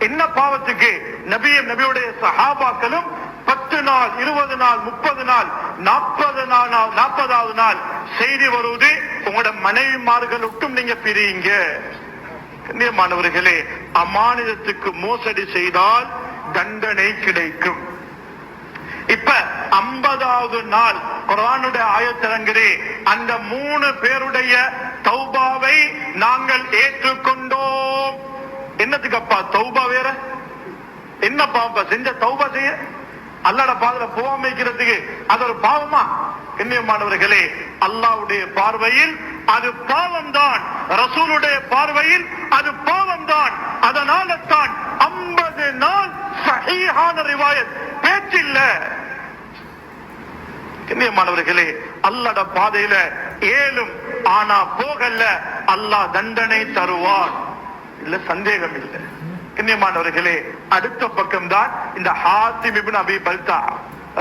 என்ன பாவத்துக்கு நபியும் நபியுடைய சஹாபாக்களும் 10 நாள், 20 நாள், 30 நாள், 40வது நாள் செய்தி வருவது, உங்களோட மனைவிமார்கள் விட்டும் நீங்க பிரியுங்க. கண்ணியமானவர்களே, அமானிதத்துக்கு மோசடி செய்தால் தண்டனை கிடைக்கும். இப்ப 50வது நாள் குர்ஆனுடைய ஆயத்திறங்குதே, அந்த 3 பேருடைய தௌபாவை நாங்கள் ஏற்றுக்கொண்டோம். என்னத்துக்கு அப்பா தௌபா? வேற என்ன பாவம் செஞ்ச? தௌபா செய்ய அல்லாஹ்வுடைய பாதையில போகாம வைக்கிறதுக்கு அது ஒரு பாவமா? கண்ணியமானவர்களே, அல்லாஹ்வுடைய பார்வையில் அது பாவம்தான், ரசூலுடைய பார்வையில் அது பாவம்தான். அதனால தான் 50 நாள் சஹீஹான ரிவாயத், பேச்சில்ல. கண்ணியமானவர்களே, அல்லாஹ்வுடைய பாதையில ஏலும் ஆனா போகல, அல்லாஹ் தண்டனை தருவான், இல்ல சந்தேகம் இல்லை. கண்ணியமானவர்களே, அடுத்த பக்கம் தான் இந்த ஹாத்திம் இப்னு அபி பல்தா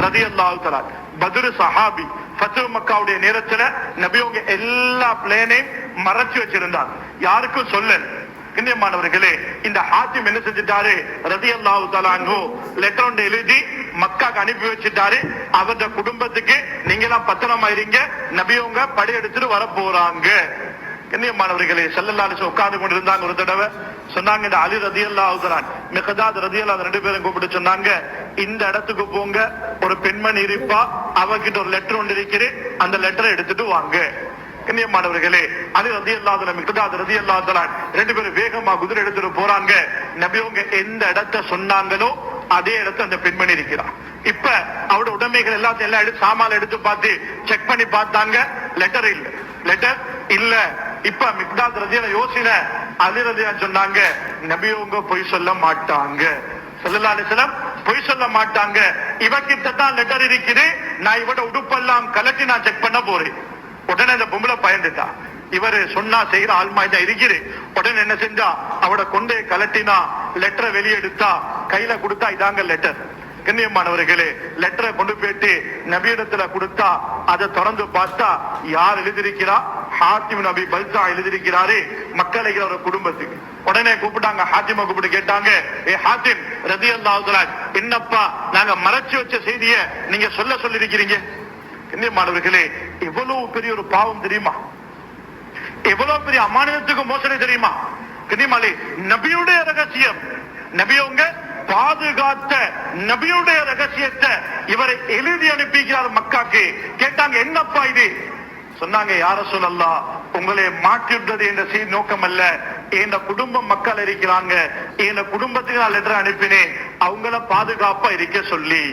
ரலியல்லாஹு தஆலா, பத்ர் சஹாபி, ஃபத்ஹ் மக்காவுடைய நேரத்துல நபியோங்க எல்லா பிளேனையும் மறைச்சு வச்சிருந்தார், யாருக்கும் சொல்லல. கண்ணியமானவர்களே, இந்த ஹாத்திம் என்ன செஞ்சிட்டாரு ரலியல்லாஹு தஆலா அன்ஹு, லெட்டர் ஒன்று எழுதி மக்காக்கு அனுப்பி வச்சிட்டாரு. அவருடைய குடும்பத்துக்கு நீங்க எல்லாம் பத்திரமா இருங்க, நபியோங்க படை எடுத்துட்டு வர போறாங்க. கண்ணியமானவர்களே, ஸல்லல்லாஹு அலைஹி வஸல்லம் உட்கார்ந்து கொண்டிருந்தாங்க. ஒரு தடவை சொன்னாங்க, இந்த அலி ரலியல்லாஹு தஆலா, மிக்தாத் ரலியல்லாஹு 2 பேரும் கூப்பிட்டு சொன்னாங்க, இந்த இடத்துக்கு போங்க, ஒரு பெண்மணி இருப்பா, அவகிட்ட ஒரு லெட்டர் ஒன்று இருக்குது, அந்த லெட்டரை எடுத்துட்டு வாங்க. கண்ணியமானவர்களே, அலி ரலியல்லாஹு தஆலா, மிக்தாத் ரலியல்லாஹு தஆலா 2 பேரும் வேகமா குதிரை எடுத்துட்டு போறாங்க. நபியோங்க எந்த இடத்தை சொன்னாங்களோ அதே இடத்துல அந்த பெண்மணி இருக்கிறார். இப்ப அவரோட உடைமைகள் எல்லாத்தையும் எல்லாம் எடுத்து சாமான் எடுத்து பார்த்து செக் பண்ணி பார்த்தாங்க, லெட்டர் இல்ல, லெட்டர் இல்ல. இப்ப மிக்தாத் ரலியல்லாஹு யோசனை, அலி ரலியல்லாஹு சொன்னாங்க, நபியோங்க பொய் சொல்ல மாட்டாங்க, ஸல்லல்லாஹு அலைஹி வஸல்லம் பொய் சொல்ல மாட்டாங்க, இவகிட்ட தான் லெட்டர் இருக்குது, நான் இவட உடுப்பெல்லாம் கலட்டி நான் செக் பண்ண போறேன். உடனே அந்த பொம்பளை பயந்துட்டா, இவரு சொன்னா செய்யற ஆள்மாய் தான் இருக்குது. உடனே என்ன செஞ்சா, அவட கொண்டே கலட்டினா, லெட்டரை வெளியெடுத்தா, கையில கொடுத்தா, இதாங்க லெட்டர். கண்ணியமானவர்களே, லெட்டரை கொண்டு போயிட்டு நபியிடத்துல கொடுத்தா, அதை திறந்து பார்த்தா யார் எழுதியிருக்கிறா? ஹாத்திம் நபி பல்தா எழுதியிருக்கிறாரு, மக்களை ஒரு குடும்பத்துக்கு. உடனே கூப்பிட்டாங்க, ஹாத்திமை கூப்பிட்டு கேட்டாங்க, ஏ ஹாத்திம் ரலியல்லாஹு தஆலா, என்னப்பா நாங்க மறைச்சு வச்ச செய்திய நீங்க சொல்ல இருக்கிறீங்க? கண்ணியமானவர்களே, எவ்வளவு பெரிய ஒரு பாவம் தெரியுமா? எவ்வளவு பெரிய அமானிதத்துக்கு மோசடி தெரியுமா? கண்ணியமாலே, நபியுடைய ரகசியம், நபியவங்க பாதுகாத்த நபியுடைய ரகசியத்தை இவரை எழுதி அனுப்பிக்கிறார் மக்காக்கு. கேட்டாங்க, என்னப்பா இது? சொன்னாங்க, யா ரசூலல்லாஹ், உங்களை மாற்றிவிட்டது என்ற நோக்கம் அல்ல, என் குடும்பம் மக்கள் இருக்கிறாங்க, என் குடும்பத்துக்கு நான் லெட்டர் அனுப்பினேன், அவங்கள பாதுகாப்பா இருக்க சொல்லி.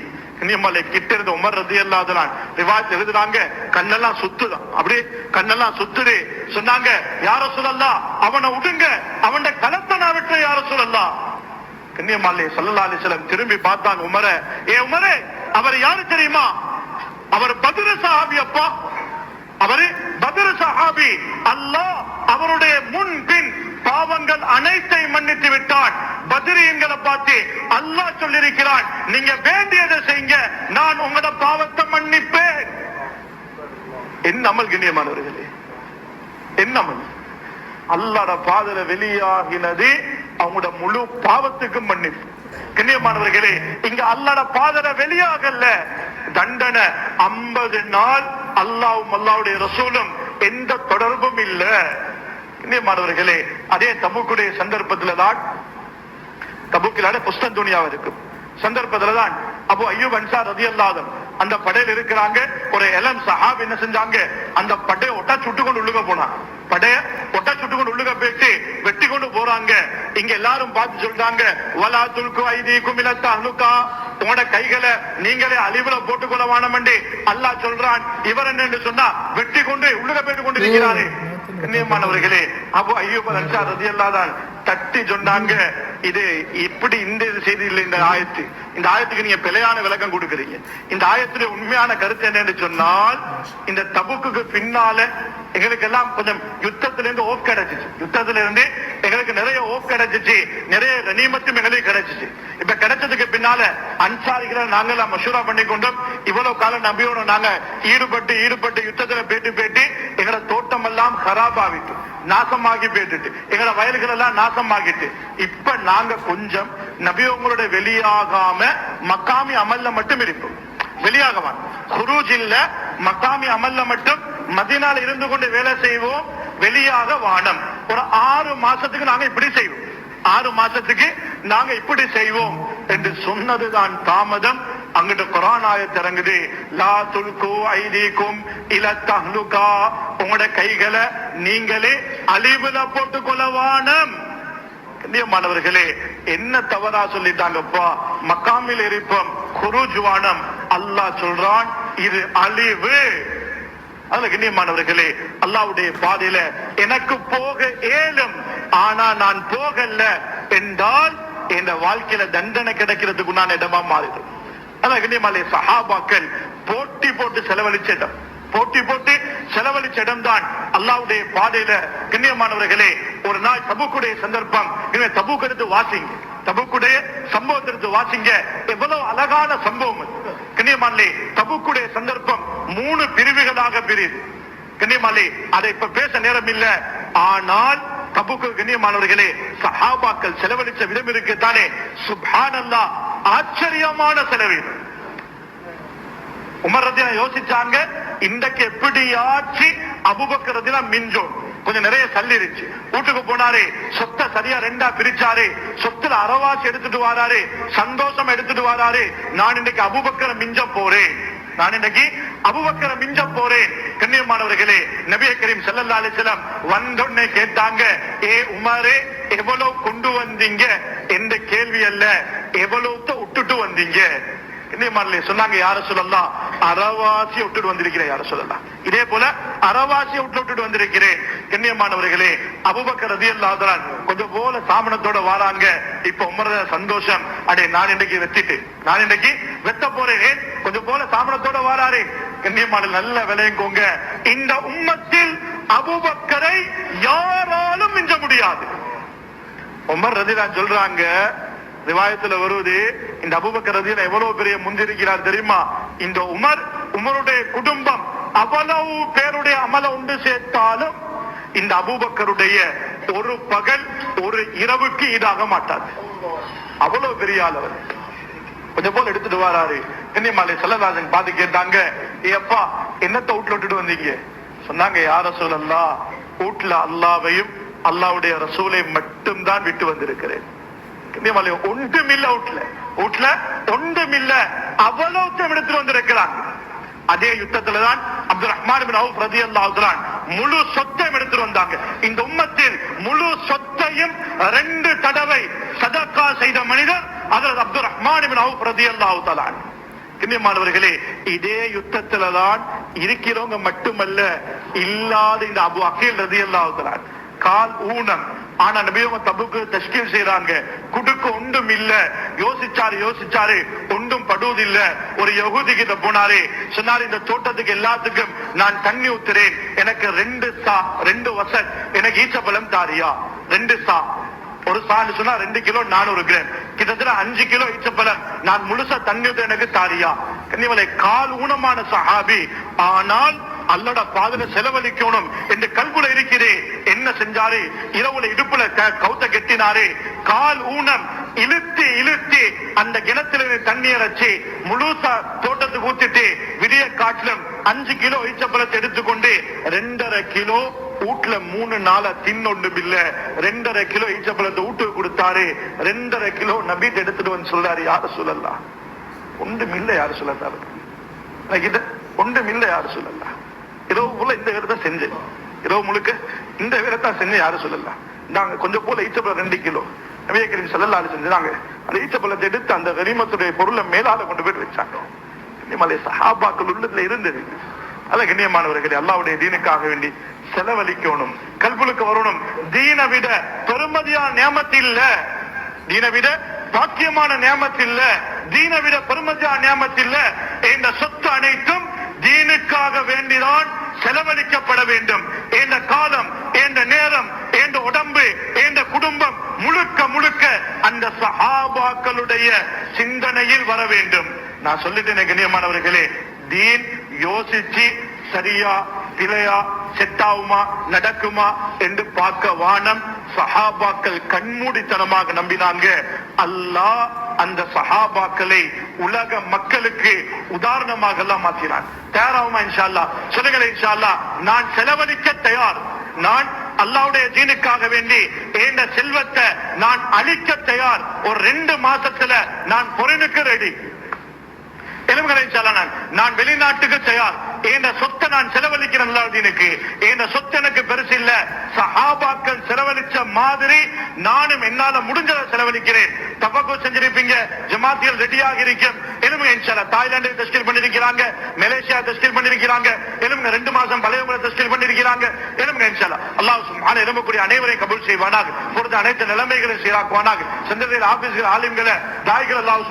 கண்ணியமாலே, கிட்ட இருந்து உமர் ரலியல்லாஹு தஆலா ரிவாயத் எழுதுறாங்க, கண்ணெல்லாம் சுத்துதான், அப்படியே கண்ணெல்லாம் சுத்துது. சொன்னாங்க, யா ரசூலல்லாஹ், அவனை விடுங்க, அவன் கலத்தை நான் விட்டு யா ரசூலல்லாஹ். கண்ணியமாலே, ஸல்லல்லாஹு அலைஹி வஸல்லம் திரும்பி பார்த்தாங்க உமரை, ஏ உமரே, அவர் யாரு தெரியுமா? அவர் பத்ர் சஹாபி அப்பா, அவரு பத்ர் சஹாபி. அல்லாஹ் அவருடைய முன் பின் பாவங்கள் அனைத்தை மன்னித்து விட்டான். பத்ரியங்களை பார்த்து அல்லாஹ் சொல்லியிருக்கிறான், நீங்க வேண்டியதை செய்யுங்க, நான் உங்களோட பாவத்தை மன்னிப்பேன். என்ன அமல் கண்ணியமானவர்களே, என்ன அமல்? அல்லாஹ்வோட பாதையில வெளியாகினது அவங்களோட முழு பாவத்துக்கும் மன்னிப்பு. கண்ணியமானவர்களே, இங்க அல்லாஹ்வோட பாதையில வெளியாகல, தண்டனை 50 நாள் அல்லாஹ்வும் அல்லாஹ்வுடைய ரசூலும் எந்த தொடர்பும் இல்ல. கண்ணியமானவர்களே, அதே தபூக்குடைய சந்தர்ப்பத்துல தான், தபூக்கிலான புஸ்தந்துனியாவா இருக்கும் சந்தர்ப்பத்துல தான் அபு அய்யூப் அன்சார் ரலியல்லாஹு அன்ஹு அந்த படையில இருக்கிறாங்க. ஒரு இளம் சஹாபி என்ன செஞ்சாங்க, அந்த படையை ஒட்டா சுட்டு கொண்டு உள்ளுக போனாங்க. படைய ஒட்டா சுட்டு கொண்டு உள்ளுக போயிட்டு வெட்டி கொண்டு போறாங்க. இங்க எல்லாரும் பார்த்து சொல்றாங்க, வலா துல்கு ஐதீக்கும் இலா தஹ்லுகா, உங்களோட கைகளை நீங்களே அழிவுல போட்டுக்கொள்ள வானமண்டி அல்லாஹ் சொல்றான். இவர் என்ன சொன்னா, வெட்டி கொண்டு உள்ளுக போயிட்டு கொண்டிருக்கிறாரு. கண்ணியமானவர்களே, அபு அய்யூப் அன்சார் ரலியல்லாஹு அன்ஹு தட்டி சொன்னாங்க, இது இப்படி இந்த செய்தி இல்லை. இந்த ஆயத்துக்கு நீங்க பிழையான விளக்கம் கொடுக்குறீங்க. இந்த ஆயத்துடைய உண்மையான கருத்து என்னன்னு சொன்னால், இந்த தபுக்கு பின்னால எங்களுக்கு எல்லாம் கொஞ்சம் யுத்தத்துல இருந்து ஓப் கிடைச்சிச்சு. யுத்தத்துல இருந்து எங்களுக்கு நிறைய ஓப் கிடைச்சிச்சு, நிறைய கனிமத்தும் எங்களுக்கு கிடைச்சிச்சு. இப்ப கிடைச்சதுக்கு பின்னால அன்சாரிகளை நாங்க எல்லாம் மசூரா பண்ணி கொண்டோம். இவ்வளவு காலம் நபியோட நாங்க ஈடுபட்டு யுத்தத்துல போயிட்டு எங்களோட தோட்டம் எல்லாம் ஹராப் ஆகிட்டு, நாசமாகி போயிட்டு, எங்களோட வயல்கள் எல்லாம் நாசமாகிட்டு, இப்ப நாங்க கொஞ்சம் நபியோங்களுடைய வெளியாகாம மக்காமி அமல்ல மட்டும் இருப்போம். வெளியாகவா குரூஜ் இல்ல, மக்காமி அமல்ல மட்டும் மதீனால இருந்து கொண்டு வேலை செய்வோம். வெளியாக வானம். ஒரு 6 மாசத்துக்கு நாங்க இப்படி செய்வோம். 6 மாசத்துக்கு நாங்க இப்படி செய்வோம் என்று சொன்னதுதான் தாமதம். அங்கிட்டு குர்ஆன் ஆயத் இறங்குது, லா துல்கு ஐதீக்கும் இலா தஹ்லுகா, உங்களோட கைகளை நீங்களே அழிவுல போட்டு கொள்ளவானம். மாணவர்களே, என்ன தவறா சொல்லிட்டாங்கப்பா? மக்காமில் இருப்போம், குரூஜ் வானம். அல்லாஹ் சொல்றான் இது அழிவு. அதுல கண்ணியமானவர்களே, அல்லாஹ்வுடைய பாதையில எனக்கு போக ஏலும், ஆனா நான் போகல என்றால் என் வாழ்க்கையில தண்டனை கிடைக்கிறதுக்கு நான் இடமா மாறிடும். அதான் கண்ணியமாலே, சஹாபாக்கள் போட்டி போட்டு செலவழிச்ச இடம், போட்டி போட்டு செலவழிச்ச இடம் தான் அல்லாஹ்வுடைய பாதையில. கண்ணியமானவர்களே, ஒரு நாள் தபூக்குடைய சந்தர்ப்பம். தபூக் எடுத்து வாசிங்க, தபூக்குடைய சம்பவத்தை எடுத்து வாசிங்க. எவ்வளவு அழகான சம்பவம் கண்ணியமானே. தபூக்குடைய சந்தர்ப்பம் 3 பிரிவுகளாக பிரிவு. கண்ணியமானே, அதை இப்ப பேச நேரம் இல்ல. ஆனால் தபூக்கு கண்ணியமானவர்களே, சஹாபாக்கள் செலவழிச்ச விதம் இருக்குத்தானே, சுப்ஹானல்லாஹ், ஆச்சரியமான செலவு. உமர் ரலியல்லாஹு யோசிச்சாங்க, இன்றைக்கு எப்படியாச்சு அபூபக்கர் ரலியல்லாஹு மிஞ்சோம். கொஞ்சம் நிறைய சல்லி இருந்துச்சு, வீட்டுக்கு போனாரு, சொத்தை சரியா 2ஆ பிரிச்சாரு, சொத்துல அறவாசி எடுத்துட்டு வராரு, சந்தோஷம் எடுத்துட்டு வராரு. நான் இன்னைக்கு அபூபக்கரை மிஞ்ச போறேன், நான் இன்னைக்கு அபூபக்கரை மிஞ்ச போறேன். கண்ணியமானவர்களே, நபி கரீம் ஸல்லல்லாஹு அலைஹி வஸல்லம் வந்தோடனே கேட்டாங்க, ஏ உமரே, எவ்வளவு கொண்டு வந்தீங்க என்ற கேள்வி அல்ல, எவ்வளவு விட்டுட்டு வந்தீங்க. சொன்னாங்க, யார சொல்லலாம், அறவாசியை விட்டுட்டு வந்திருக்கிறேன் யார சொல்லலாம். இதே போல அறவாசியை விட்டுட்டு வந்திருக்கிறேன். கண்ணியமானவர்களே, அபூபக்கர் ரலியல்லாஹு அன்ஹு கொஞ்சம் போல சாமனத்தோட வாராங்க. இப்ப உமர் சந்தோஷம், அடே நான் இன்னைக்கு நான் இன்னைக்கு வெத்த போறேன், கொஞ்சம் போல சாமனத்தோட வாராரு. கண்ணியமான நல்ல விளையங்கோங்க, இந்த உம்மத்தில் அபூபக்கரை யாராலும் மிஞ்ச முடியாது. உமர் ரலியல்லாஹு சொல்றாங்க, ரிவாயத்துல வருவது, இந்த அபூபக்கர் ரலியல்லாஹு எவ்வளவு பெரிய முந்திருக்கிறார் தெரியுமா? இந்த உமருடைய குடும்பம் அவ்வளவு பேருடைய அமல உண்டு சேர்த்தாலும் இந்த அபூபக்கருடைய ஒரு பகல் ஒரு இரவுக்கு ஈடாக மாட்டாது. அவ்வளவு பெரிய ஆளவர். கொஞ்சம் போல எடுத்துட்டு வராரு. கண்ணியமாலே ஸல்லல்லாஹு பார்த்து கேட்டாங்க, ஏப்பா என்னத்தை வீட்டுல விட்டுட்டு வந்தீங்க? சொன்னாங்க, யா ரசூலல்லாஹ், வீட்டுல அல்லாஹ்வையும் அல்லாஹ்வுடைய ரசூலை மட்டும் தான் விட்டு வந்திருக்கிறேன். ஒன்றுமில்ல, வீட்டுல ஒன்றுமில்ல, அவ்வளவு எடுத்துட்டு வந்திருக்கிறாங்க. அதே யுத்தத்துலதான் அப்துல் ரஹ்மான் பின் அவுஃப் ரலியல்லாஹு அன்ஹு முழு சொத்தையும் எடுத்துட்டு வந்தாங்க. இந்த உம்மத்தில் முழு சொத்தையும் 2 தடவை சதகா செய்த மனிதர் ஹஜ்ரத் அப்துல் ரஹ்மான் பின் அவுஃப் ரலியல்லாஹு தஆலா. கண்ணியமானவர்களே, இதே யுத்தத்துலதான் இருக்கிறவங்க மட்டுமல்ல, இல்லாத இந்த அபு அகீல் ரலியல்லாஹு தஆலா கால் ஊனம். ஆனா நபியவங்க தபுக்கு தஷ்கீல் செய்யறாங்க, குடுக்க ஒன்றும் இல்ல. யோசிச்சாரு, ஒன்றும் படுவதில்லை. ஒரு யஹூதி கிட்ட போனாரு, சொன்னாரு, இந்த தோட்டத்துக்கு எல்லாத்துக்கும் நான் தண்ணி ஊத்துறேன், எனக்கு 2 வசத் எனக்கு ஈச்சப்பழம் தாரியா? 2 சா, ஒரு சான்னு சொன்னா 2 கிலோ 400 கிராம், கிட்டத்தட்ட 5 கிலோ ஈச்சப்பழம் நான் முழுசா தண்ணி ஊத்த எனக்கு தாரியா? கண்ணியவளை, கால் ஊனமான சஹாபி, ஆனால் அல்லோட பாதல செலவழிக்கணும் என்று கல்குல இருக்கிறேன். என்ன செஞ்சாரு? இரவுல இடுப்புல கவுத்த கெட்டினாரு. கால் ஊனம், இழுத்தி அந்த கிணத்துல தண்ணீர் வச்சு முழுசா தோட்டத்துக்கு ஊத்திட்டு விடிய காட்டிலும் 5 கிலோ ஈச்சப்பழத்தை எடுத்துக்கொண்டு 2.5 கிலோ வீட்டுல 3 நாளா தின்னொன்றும் இல்ல, 2.5 கிலோ ஈச்சப்பழத்தை வீட்டுக்கு கொடுத்தாரு. 2.5 கிலோ நபீட் எடுத்துட்டு வந்து சொல்றாரு, யார சொல்லலாம், ஒன்றும் இல்ல யாரு சொல்லலாம், ஒன்றும் இல்ல யாரு சொல்லலாம். இரவு போல இந்த வேலை தான் செஞ்சேன், இரவு முழுக்க இந்த வேலை தான் செஞ்சேன், யாரும் சொல்லலாம். நாங்க கொஞ்சம் போல ஈச்சப்பழம் 2 கிலோ நபி கரீம் ஸல்லல்லாஹு அலைஹி வஸல்லம் செஞ்சாங்க. அந்த ஈச்சப்பழத்தை எடுத்து அந்த கனிமத்துடைய பொருளை மேலால கொண்டு போய் வச்சாங்க. சஹாபாக்கள் உள்ளத்துல இருந்தது. அல்ல கண்ணியமானவர்களே, அல்லாஹ்வுடைய தீனுக்காக வேண்டி செலவழிக்கணும், கல்புலுக்கு வரணும். தீனை விட பெருமதியான நியமத்து இல்ல, தீனை விட பாக்கியமான நியமத்து இல்ல, தீனை விட பெருமதியான நியமத்து இல்ல. இந்த சொத்து அனைத்தும் தீனுக்காக வேண்டிதான் செலவழிக்கப்பட வேண்டும். இந்த காலம், இந்த நேரம், இந்த உடம்பு, இந்த குடும்பம் முழுக்க முழுக்க அந்த சஹாபாக்களுடைய சிந்தனையில் வர வேண்டும். நான் சொல்லிட்டேன் கண்ணியமானவர்களே, தீன் யோசிச்சு சரியா பிழையா செட்டாவுமா நடக்குமா என்று பார்க்க வானம். சஹாபாக்கள் கண்மூடித்தனமாக நம்பினாங்க. அல்லாஹ் அந்த சஹாபாக்களை உலக மக்களுக்கு உதாரணமாக எல்லாம் மாற்றினான். தயாராகுமா இன்ஷா அல்லாஹ்? சொல்லுங்களேன் இன்ஷா அல்லாஹ். நான் செலவழிக்க தயார், நான் அல்லாஹ்வுடைய தீனுக்காக வேண்டி இந்த செல்வத்தை நான் அழிக்க தயார். ஒரு 2 மாசத்துல நான் பொருளுக்கு ரெடி. நான் வெளிநாட்டுக்கு தயார். இந்த சொத்தை நான் செலவழிக்கிறேன் அல்லாஹ்வுக்கு. இந்த சொத்து எனக்கு பெருசு இல்ல. சஹாபாக்கள் செலவழிச்ச மாதிரி நானும் என்னால முடிஞ்சதை செலவழிக்கிறேன். தபக்கு செஞ்சிருப்பீங்க, ஜமாத்தியல் ரெடியாக இருக்கும். எலும்புங்க இன்ஷால்லா. Thailand தஸ்கீல் பண்ணிருக்கிறாங்க, Malaysia தஸ்கீல் பண்ணிருக்கிறாங்க. எலும்புங்க 2 மாசம் பழைய தஸ்கீல் பண்ணிருக்கிறாங்க. எலும்புங்க இன்ஷால்லா. அல்லாஹ் சுப்ஹானஹு எலும்பக்கூடிய அனைவரையும் கபூல் செய்வானாக. பொறுத்த அனைத்து நிலைமைகளையும் சீராக்குவானாக. சென்றதில் ஆபீஸ்கள் ஆலிம்களை தாய்கள் அல்லாஹ்